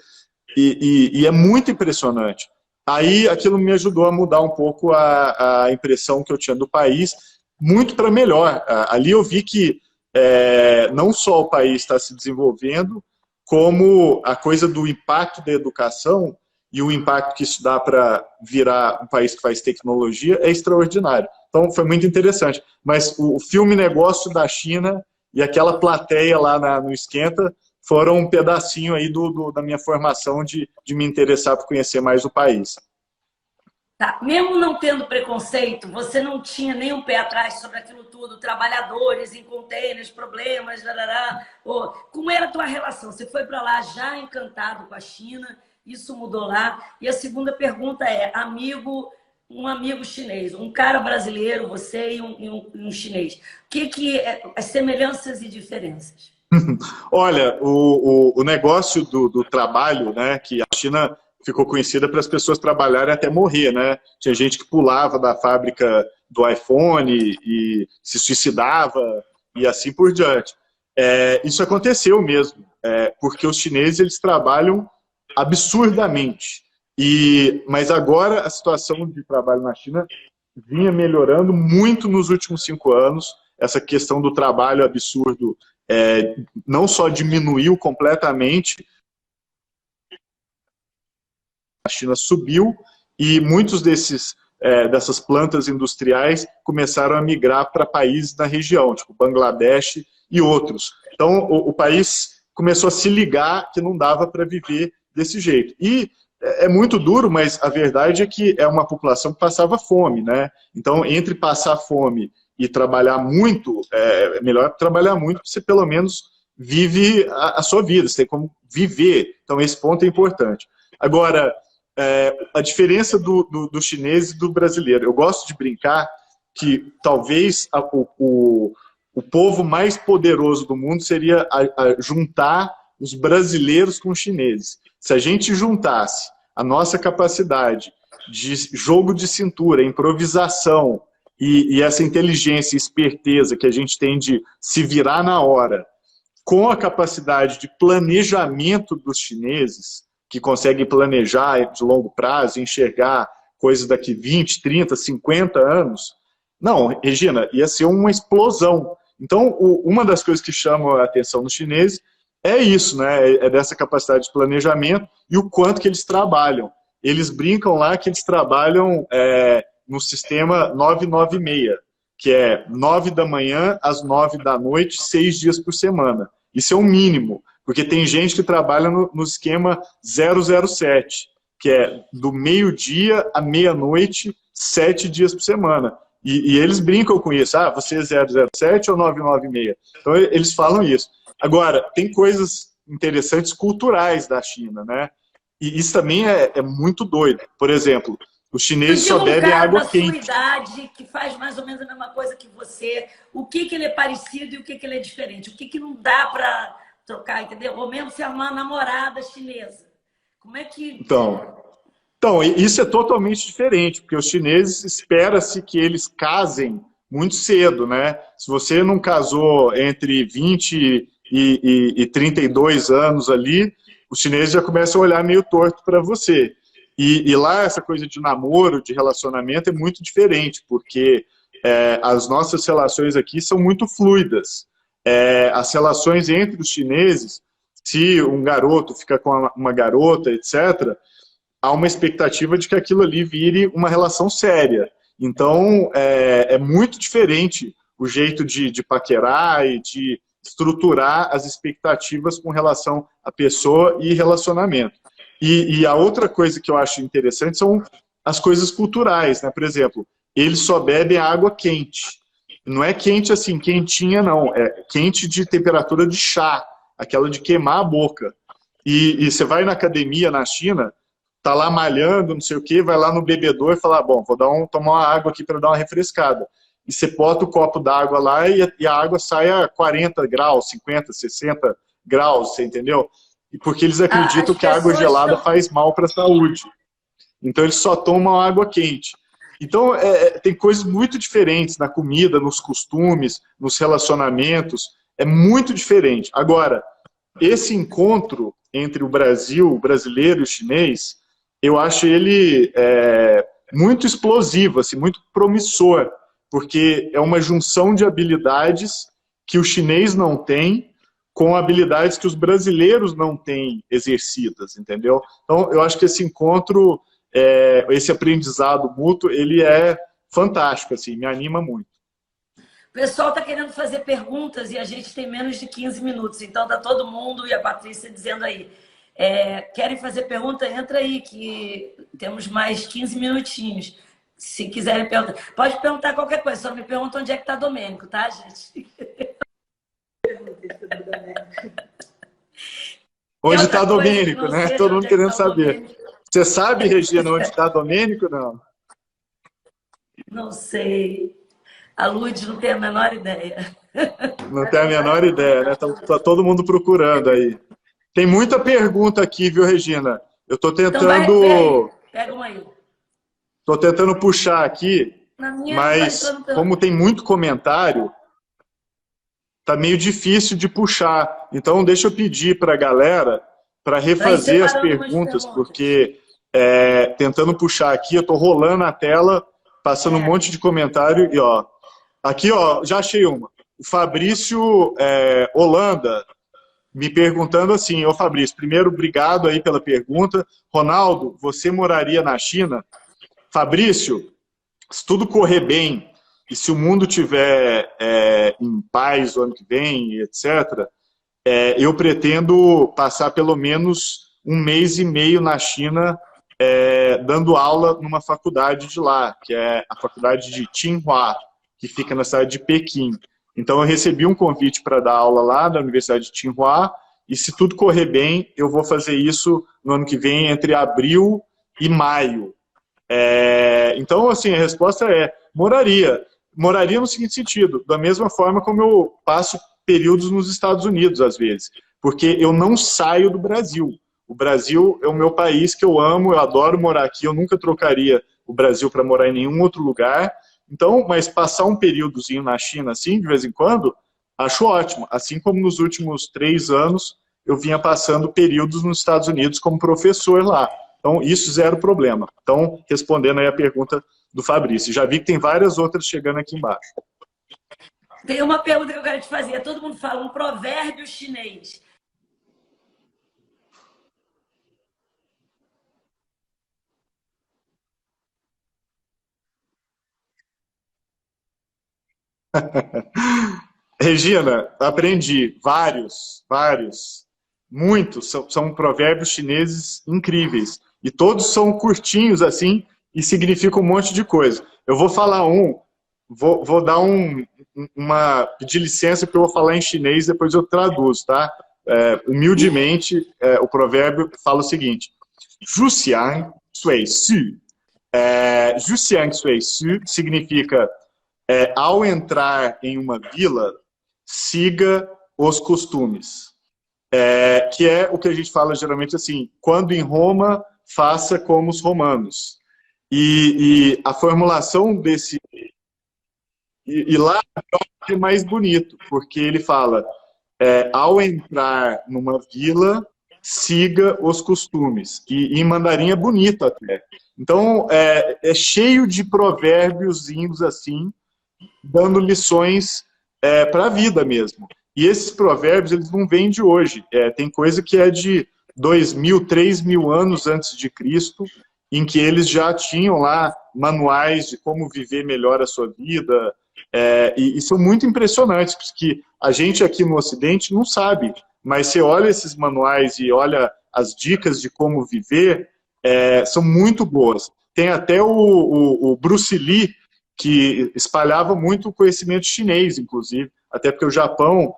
S1: e é muito impressionante. Aí aquilo me ajudou a mudar um pouco a impressão que eu tinha do país, muito para melhor. Ali eu vi que não só o país está se desenvolvendo, como a coisa do impacto da educação e o impacto que isso dá para virar um país que faz tecnologia é extraordinário. Então, foi muito interessante. Mas o filme Negócio da China e aquela plateia lá no Esquenta foram um pedacinho aí da minha formação de me interessar por conhecer mais o país.
S2: Tá. Mesmo não tendo preconceito, você não tinha nem um pé atrás sobre aquilo tudo, trabalhadores em containers, problemas, como era a tua relação? Você foi para lá já encantado com a China, isso mudou lá? E a segunda pergunta é, um amigo chinês, um cara brasileiro, você e um chinês, o que é as semelhanças e diferenças?
S1: Olha, o negócio do trabalho, né, que a China ficou conhecida para as pessoas trabalharem até morrer, né? Tinha gente que pulava da fábrica do iPhone e se suicidava e assim por diante. Isso aconteceu mesmo, porque os chineses eles trabalham absurdamente. Mas agora a situação de trabalho na China vinha melhorando muito nos últimos 5 anos. Essa questão do trabalho absurdo não só diminuiu completamente, a China subiu e muitos dessas plantas industriais começaram a migrar para países da região, tipo Bangladesh e outros. Então, o país começou a se ligar que não dava para viver desse jeito. E é muito duro, mas a verdade é que é uma população que passava fome, né? Então, entre passar fome e trabalhar muito, é melhor trabalhar muito, porque você pelo menos vive a sua vida, você tem como viver. Então, esse ponto é importante. Agora, a diferença do chinês e do brasileiro. Eu gosto de brincar que talvez o povo mais poderoso do mundo seria juntar os brasileiros com os chineses. Se a gente juntasse a nossa capacidade de jogo de cintura, improvisação e essa inteligência e esperteza que a gente tem de se virar na hora, com a capacidade de planejamento dos chineses, que conseguem planejar de longo prazo, enxergar coisas daqui 20, 30, 50 anos, não, Regina, ia ser uma explosão. Então, uma das coisas que chama a atenção dos chineses é isso, né? É dessa capacidade de planejamento e o quanto que eles trabalham. Eles brincam lá que eles trabalham no sistema 996, que é 9 da manhã às 9 da noite, 6 dias por semana. Isso é o mínimo, porque tem gente que trabalha no esquema 007, que é do meio-dia à meia-noite, 7 dias por semana. E eles brincam com isso. Ah, você é 007 ou 996? Então, eles falam isso. Agora, tem coisas interessantes culturais da China, né? E isso também é muito doido. Por exemplo, os chineses só bebem água quente.
S2: Da sua idade, que faz mais ou menos a mesma coisa que você, o que ele é parecido e o que ele é diferente? O que não dá para trocar, entendeu? Ou mesmo se é uma namorada chinesa. Como é que...
S1: Então, isso é totalmente diferente, porque os chineses espera-se que eles casem muito cedo, né? Se você não casou entre 20 e 32 anos ali, os chineses já começam a olhar meio torto para você. E lá essa coisa de namoro, de relacionamento é muito diferente, porque as nossas relações aqui são muito fluidas. As relações entre os chineses, se um garoto fica com uma garota, etc., há uma expectativa de que aquilo ali vire uma relação séria. Então, é muito diferente o jeito de paquerar e de estruturar as expectativas com relação à pessoa e relacionamento. E a outra coisa que eu acho interessante são as coisas culturais, né? Por exemplo, eles só bebem água quente. Não é quente assim, quentinha não. É quente de temperatura de chá, aquela de queimar a boca. E você vai na academia na China, tá lá malhando, não sei o que, vai lá no bebedouro e fala, bom, vou tomar uma água aqui para dar uma refrescada. E você bota o copo d'água lá e a água sai a 40 graus, 50, 60 graus, você entendeu? E porque eles acreditam que a água gelada faz mal para a saúde. Então eles só tomam água quente. Então tem coisas muito diferentes na comida, nos costumes, nos relacionamentos, é muito diferente. Agora, esse encontro entre o Brasil, o brasileiro e o chinês, eu acho ele muito explosivo, assim, muito promissor, porque é uma junção de habilidades que o chinês não tem com habilidades que os brasileiros não têm exercidas, entendeu? Então, eu acho que esse encontro, esse aprendizado mútuo, ele é fantástico, assim, me anima muito.
S2: O pessoal está querendo fazer perguntas e a gente tem menos de 15 minutos, então está todo mundo e a Patrícia dizendo aí, querem fazer pergunta? Entra aí, que temos mais 15 minutinhos. Se quiserem perguntar, pode perguntar qualquer coisa, só me pergunta onde é que está Domênico, tá, gente?
S1: Onde está Domênico, né? Todo mundo querendo saber. Você sabe, Regina, onde está Domênico, não?
S2: Não sei. A Lud não tem a menor ideia.
S1: Não tem a menor ideia, né? Tá todo mundo procurando aí. Tem muita pergunta aqui, viu, Regina? Eu estou tentando...
S2: Pega uma aí.
S1: Estou tentando puxar aqui, mas como tem muito comentário, tá meio difícil de puxar. Então, deixa eu pedir para a galera para refazer as perguntas, porque tentando puxar aqui, eu estou rolando a tela, passando um monte de comentário e, ó, aqui, ó, já achei uma. O Fabrício Holanda me perguntando assim, ô Fabrício, primeiro, obrigado aí pela pergunta. Ronaldo, você moraria na China? Fabrício, se tudo correr bem e se o mundo estiver em paz o ano que vem, etc., eu pretendo passar pelo menos 1 mês e meio na China dando aula numa faculdade de lá, que é a faculdade de Tsinghua, que fica na cidade de Pequim. Então eu recebi um convite para dar aula lá da Universidade de Tsinghua, e se tudo correr bem, eu vou fazer isso no ano que vem, entre abril e maio. Então, assim, a resposta é, moraria. Moraria no seguinte sentido, da mesma forma como eu passo períodos nos Estados Unidos, às vezes, porque eu não saio do Brasil. O Brasil é o meu país que eu amo, eu adoro morar aqui, eu nunca trocaria o Brasil para morar em nenhum outro lugar. Então, mas passar um períodozinho na China, assim, de vez em quando, acho ótimo. Assim como nos últimos 3 anos, eu vinha passando períodos nos Estados Unidos como professor lá. Então, isso zero problema. Então, respondendo aí a pergunta do Fabrício, já vi que tem várias outras chegando aqui embaixo.
S2: Tem uma pergunta que eu quero te fazer. Todo mundo fala um provérbio chinês.
S1: Regina, aprendi vários, muitos, são provérbios chineses incríveis. E todos são curtinhos assim e significam um monte de coisa. Eu vou falar vou dar pedir licença porque eu vou falar em chinês, depois eu traduzo, tá? Humildemente, o provérbio fala o seguinte: Zhuxiang Sui Su. Zhuxiang Sui Su significa ao entrar em uma vila, siga os costumes. Que é o que a gente fala geralmente assim, quando em Roma, faça como os romanos. E a formulação desse... E lá é mais bonito, porque ele fala, ao entrar numa vila, siga os costumes. E em mandarim é bonito até. Então, é cheio de provérbios assim, dando lições para a vida mesmo. E esses provérbios, eles não vêm de hoje. Tem coisa que é de 2.000, 3.000 anos antes de Cristo, em que eles já tinham lá manuais de como viver melhor a sua vida. E são muito impressionantes, porque a gente aqui no Ocidente não sabe, mas você olha esses manuais e olha as dicas de como viver, são muito boas. Tem até o Bruce Lee, que espalhava muito o conhecimento chinês, inclusive, até porque o Japão,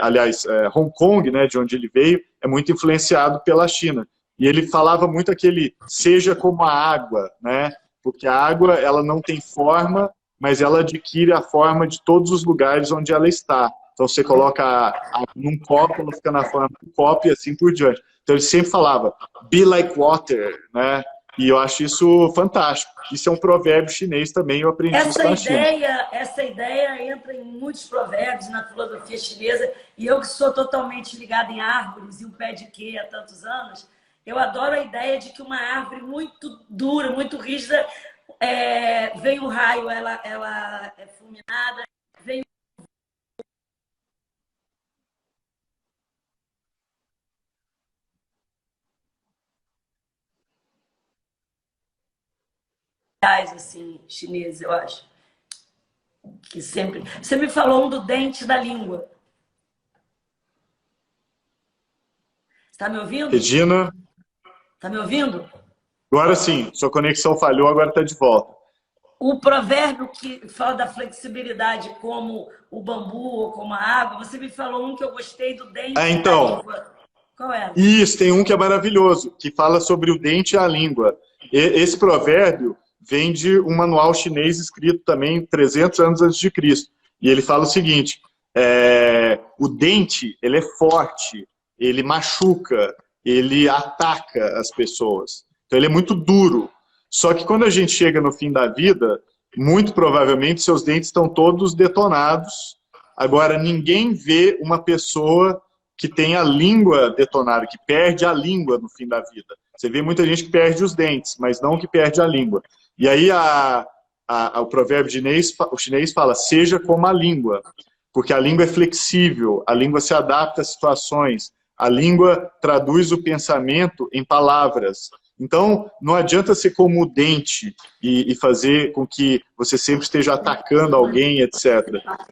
S1: aliás, Hong Kong, né, de onde ele veio, é muito influenciado pela China. E ele falava muito aquele, seja como a água, né, porque a água ela não tem forma, mas ela adquire a forma de todos os lugares onde ela está. Então você coloca num copo, ela fica na forma do copo e assim por diante. Então ele sempre falava, be like water, né? E eu acho isso fantástico. Isso é um provérbio chinês também, eu aprendi isso na China.
S2: Essa ideia entra em muitos provérbios na filosofia chinesa, e eu que sou totalmente ligada em árvores e um pé de quê há tantos anos, eu adoro a ideia de que uma árvore muito dura, muito rígida, vem o raio, ela é fulminada, vem assim, chinês, eu acho. Que sempre... Você me falou um do dente da língua. Está me ouvindo?
S1: Regina?
S2: Está me ouvindo?
S1: Agora sim, sua conexão falhou, agora está de volta.
S2: O provérbio que fala da flexibilidade como o bambu ou como a água, você me falou um que eu gostei do dente
S1: então,
S2: da língua. Qual é?
S1: Isso, tem um que é maravilhoso, que fala sobre o dente e a língua. Esse provérbio vem de um manual chinês escrito também 300 anos antes de Cristo. E ele fala o seguinte, o dente, ele é forte, ele machuca, ele ataca as pessoas. Então ele é muito duro. Só que quando a gente chega no fim da vida, muito provavelmente seus dentes estão todos detonados. Agora, ninguém vê uma pessoa que tem a língua detonada, que perde a língua no fim da vida. Você vê muita gente que perde os dentes, mas não que perde a língua. E aí o provérbio chinês fala, seja como a língua, porque a língua é flexível, a língua se adapta às situações, a língua traduz o pensamento em palavras. Então, não adianta ser como o dente e fazer com que você sempre esteja atacando alguém, etc.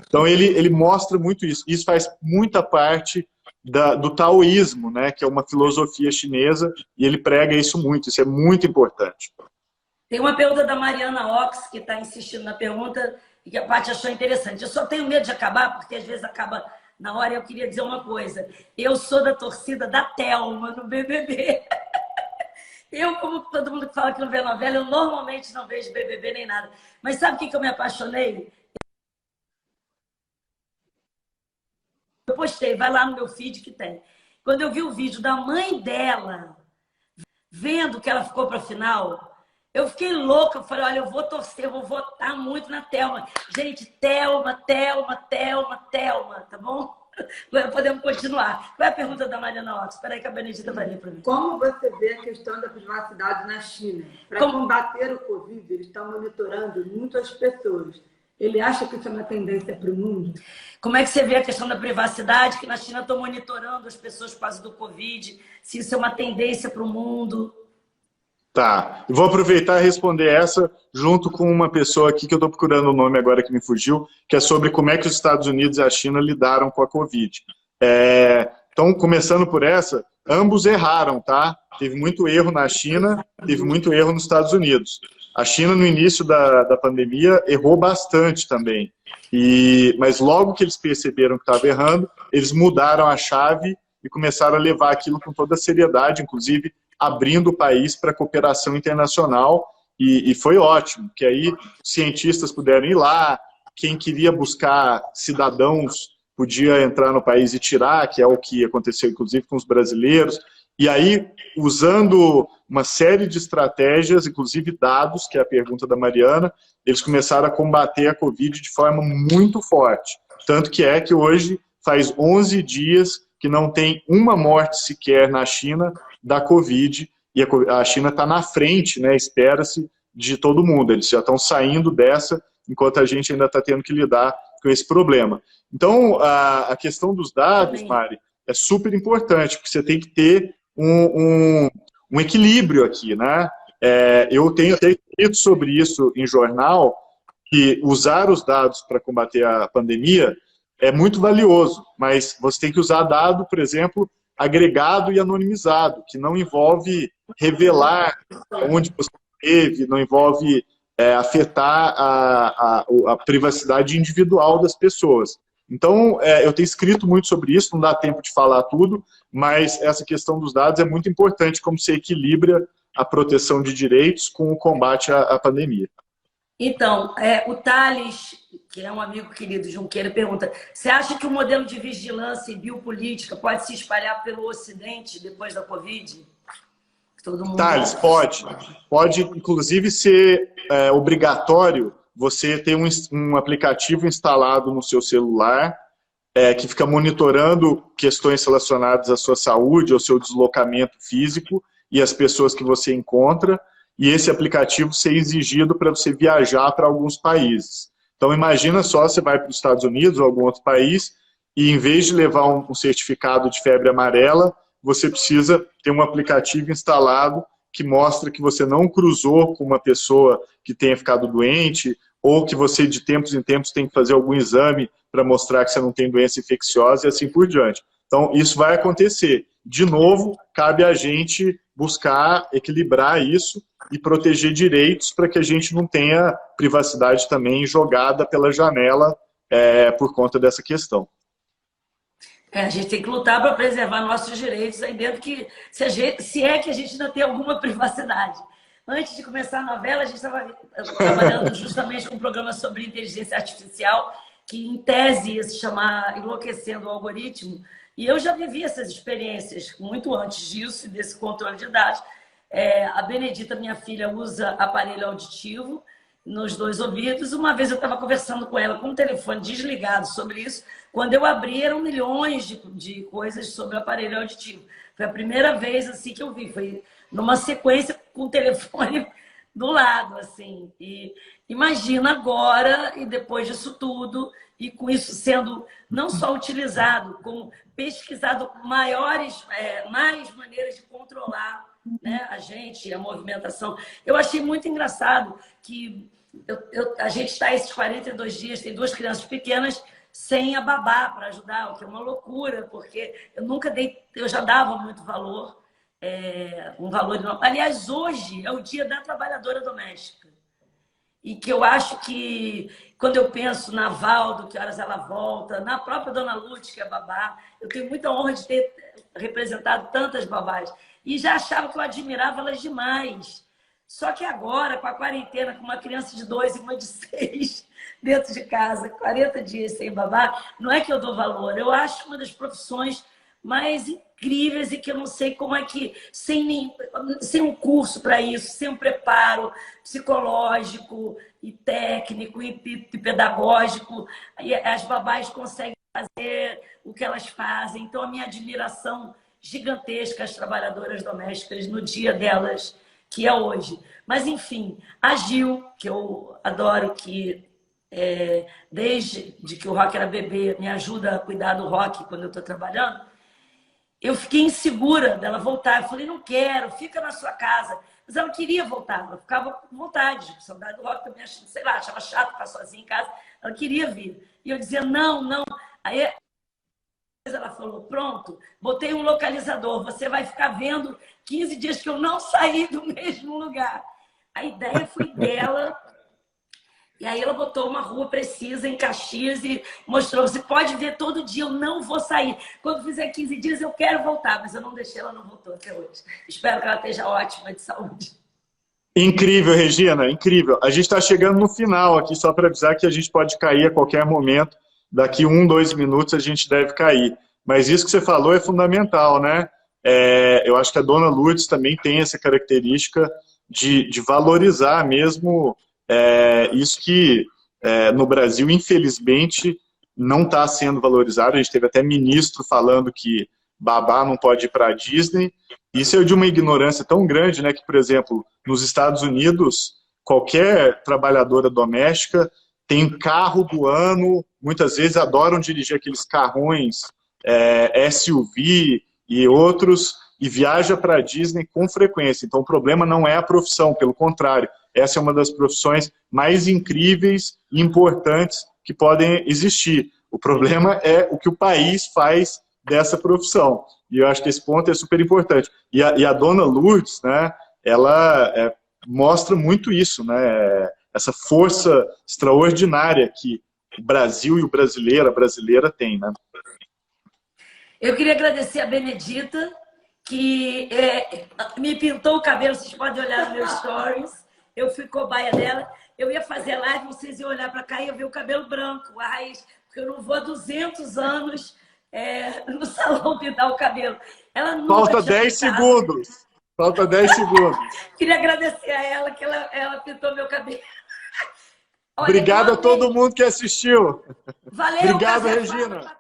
S1: Então, ele mostra muito isso. Isso faz muita parte do taoísmo, né, que é uma filosofia chinesa, e ele prega isso muito, isso é muito importante.
S2: Tem uma pergunta da Mariana Ox, que está insistindo na pergunta, e que a Paty achou interessante. Eu só tenho medo de acabar, porque às vezes acaba na hora, e eu queria dizer uma coisa. Eu sou da torcida da Thelma no BBB. Eu, como todo mundo que fala que não vê novela, eu normalmente não vejo BBB nem nada. Mas sabe o que eu me apaixonei? Eu postei, vai lá no meu feed que tem. Quando eu vi o vídeo da mãe dela, vendo que ela ficou para a final, eu fiquei louca. Eu falei, olha, eu vou torcer, eu vou votar muito na Thelma. Gente, Thelma, Thelma, Thelma, Thelma, tá bom? Podemos continuar. Qual é a pergunta da Mariana Ox? Espera aí que a Benedita vai ler para mim.
S3: Como você vê a questão da privacidade na China? Para combater o Covid, eles estão monitorando muito as pessoas. Ele acha que isso é uma tendência para o mundo?
S2: Como é que você vê a questão da privacidade, que na China estão monitorando as pessoas por causa do Covid? Se isso é uma tendência para o mundo?
S1: Tá, eu vou aproveitar e responder essa junto com uma pessoa aqui que eu estou procurando o nome agora que me fugiu, que é sobre como é que os Estados Unidos e a China lidaram com a Covid. Então, começando por essa, ambos erraram, tá? Teve muito erro na China, teve muito erro nos Estados Unidos. A China, no início da pandemia, errou bastante também. Mas logo que eles perceberam que estava errando, eles mudaram a chave e começaram a levar aquilo com toda a seriedade, inclusive abrindo o país para cooperação internacional, e foi ótimo, que aí cientistas puderam ir lá, quem queria buscar cidadãos podia entrar no país e tirar, que é o que aconteceu inclusive com os brasileiros, e aí, usando uma série de estratégias, inclusive dados, que é a pergunta da Mariana, eles começaram a combater a Covid de forma muito forte, tanto que hoje faz 11 dias que não tem uma morte sequer na China da Covid, e a China está na frente, né, espera-se, de todo mundo. Eles já estão saindo dessa, enquanto a gente ainda está tendo que lidar com esse problema. Então, a questão dos dados, Mari, é super importante, porque você tem que ter um equilíbrio aqui, né? Eu tenho até escrito sobre isso em jornal, que usar os dados para combater a pandemia é muito valioso, mas você tem que usar dado, por exemplo, agregado e anonimizado, que não envolve revelar onde você esteve, não envolve afetar a privacidade individual das pessoas. Então, eu tenho escrito muito sobre isso, não dá tempo de falar tudo, mas essa questão dos dados é muito importante, como se equilibra a proteção de direitos com o combate à pandemia.
S2: Então, o Thales, que é um amigo querido Junqueira, pergunta: você acha que o modelo de vigilância e biopolítica pode se espalhar pelo Ocidente depois da Covid? Todo mundo...
S1: Thales, pode. Pode, inclusive, ser obrigatório você ter um aplicativo instalado no seu celular que fica monitorando questões relacionadas à sua saúde, ao seu deslocamento físico e as pessoas que você encontra, e esse aplicativo ser exigido para você viajar para alguns países. Então, imagina só, você vai para os Estados Unidos ou algum outro país, e em vez de levar um certificado de febre amarela, você precisa ter um aplicativo instalado que mostra que você não cruzou com uma pessoa que tenha ficado doente, ou que você, de tempos em tempos, tem que fazer algum exame para mostrar que você não tem doença infecciosa e assim por diante. Então, isso vai acontecer. De novo, cabe a gente buscar equilibrar isso e proteger direitos para que a gente não tenha privacidade também jogada pela janela por conta dessa questão.
S2: A gente tem que lutar para preservar nossos direitos aí dentro, que se é que a gente ainda tem alguma privacidade. Antes de começar a novela, a gente estava trabalhando justamente com um programa sobre inteligência artificial, que em tese ia se chamar Enlouquecendo o Algoritmo, e eu já vivi essas experiências muito antes disso, desse controle de dados. A Benedita, minha filha, usa aparelho auditivo nos 2 ouvidos. Uma vez eu estava conversando com ela com o telefone desligado sobre isso. Quando eu abri, eram milhões de coisas sobre o aparelho auditivo. Foi a primeira vez assim que eu vi. Foi numa sequência com o telefone do lado, assim. E imagina agora, e depois disso tudo, e com isso sendo não só utilizado, como pesquisado mais maneiras de controlar, né, a gente, a movimentação. Eu achei muito engraçado que a gente está esses 42 dias, tem 2 crianças pequenas, sem a babá para ajudar, o que é uma loucura, porque eu já dava muito valor, um valor enorme. Aliás, hoje é o dia da trabalhadora doméstica. E que eu acho que, quando eu penso na Valdo, que horas ela volta, na própria Dona Lutz, que é babá, eu tenho muita honra de ter representado tantas babás. E já achava que eu admirava elas demais. Só que agora, com a quarentena, com uma criança de 2 e uma de 6 dentro de casa, 40 dias sem babá, não é que eu dou valor. Eu acho uma das profissões mais incríveis e que eu não sei como é que, sem um curso para isso, sem um preparo psicológico e técnico e pedagógico, as babás conseguem fazer o que elas fazem. Então, a minha admiração gigantesca às trabalhadoras domésticas no dia delas, que é hoje. Mas, enfim, a Gil, que eu adoro, que desde que o Rock era bebê, me ajuda a cuidar do Rock quando eu estou trabalhando, eu fiquei insegura dela voltar. Eu falei, não quero, fica na sua casa. Mas ela queria voltar, ela ficava com vontade, com saudade do Rock também, sei lá, achava chato ficar sozinha em casa. Ela queria vir. E eu dizia, não, não. Aí ela falou, pronto, botei um localizador, você vai ficar vendo 15 dias que eu não saí do mesmo lugar. A ideia foi dela. E aí ela botou uma rua precisa em Caxias e mostrou, você pode ver todo dia, eu não vou sair. Quando fizer 15 dias eu quero voltar, mas eu não deixei, ela não voltou até hoje. Espero que ela esteja ótima de saúde.
S1: Incrível, Regina, incrível. A gente está chegando no final aqui, só para avisar que a gente pode cair a qualquer momento. Daqui 1, 2 minutos a gente deve cair. Mas isso que você falou é fundamental, né? Eu acho que a Dona Lourdes também tem essa característica de valorizar mesmo isso que no Brasil, infelizmente, não está sendo valorizado. A gente teve até ministro falando que babá não pode ir para a Disney. Isso é de uma ignorância tão grande, né, que, por exemplo, nos Estados Unidos, qualquer trabalhadora doméstica tem carro do ano, muitas vezes adoram dirigir aqueles carrões SUV e outros, e viaja para a Disney com frequência. Então, o problema não é a profissão, pelo contrário, essa é uma das profissões mais incríveis e importantes que podem existir. O problema é o que o país faz dessa profissão. E eu acho que esse ponto é super importante. E a Dona Lourdes, né, ela mostra muito isso, né, essa força extraordinária que o Brasil e a brasileira tem, né?
S2: Eu queria agradecer a Benedita, que me pintou o cabelo, vocês podem olhar nos meus stories. Eu fui cobaia dela. Eu ia fazer live, vocês iam olhar para cá e eu ver o cabelo branco, a raiz, porque eu não vou há 200 anos no salão pintar o cabelo. Ela nunca
S1: Falta 10 segundos. Falta 10 segundos.
S2: Queria agradecer a ela, que ela pintou meu cabelo.
S1: Olha, obrigado a todo mundo que assistiu.
S2: Valeu,
S1: obrigado, Regina.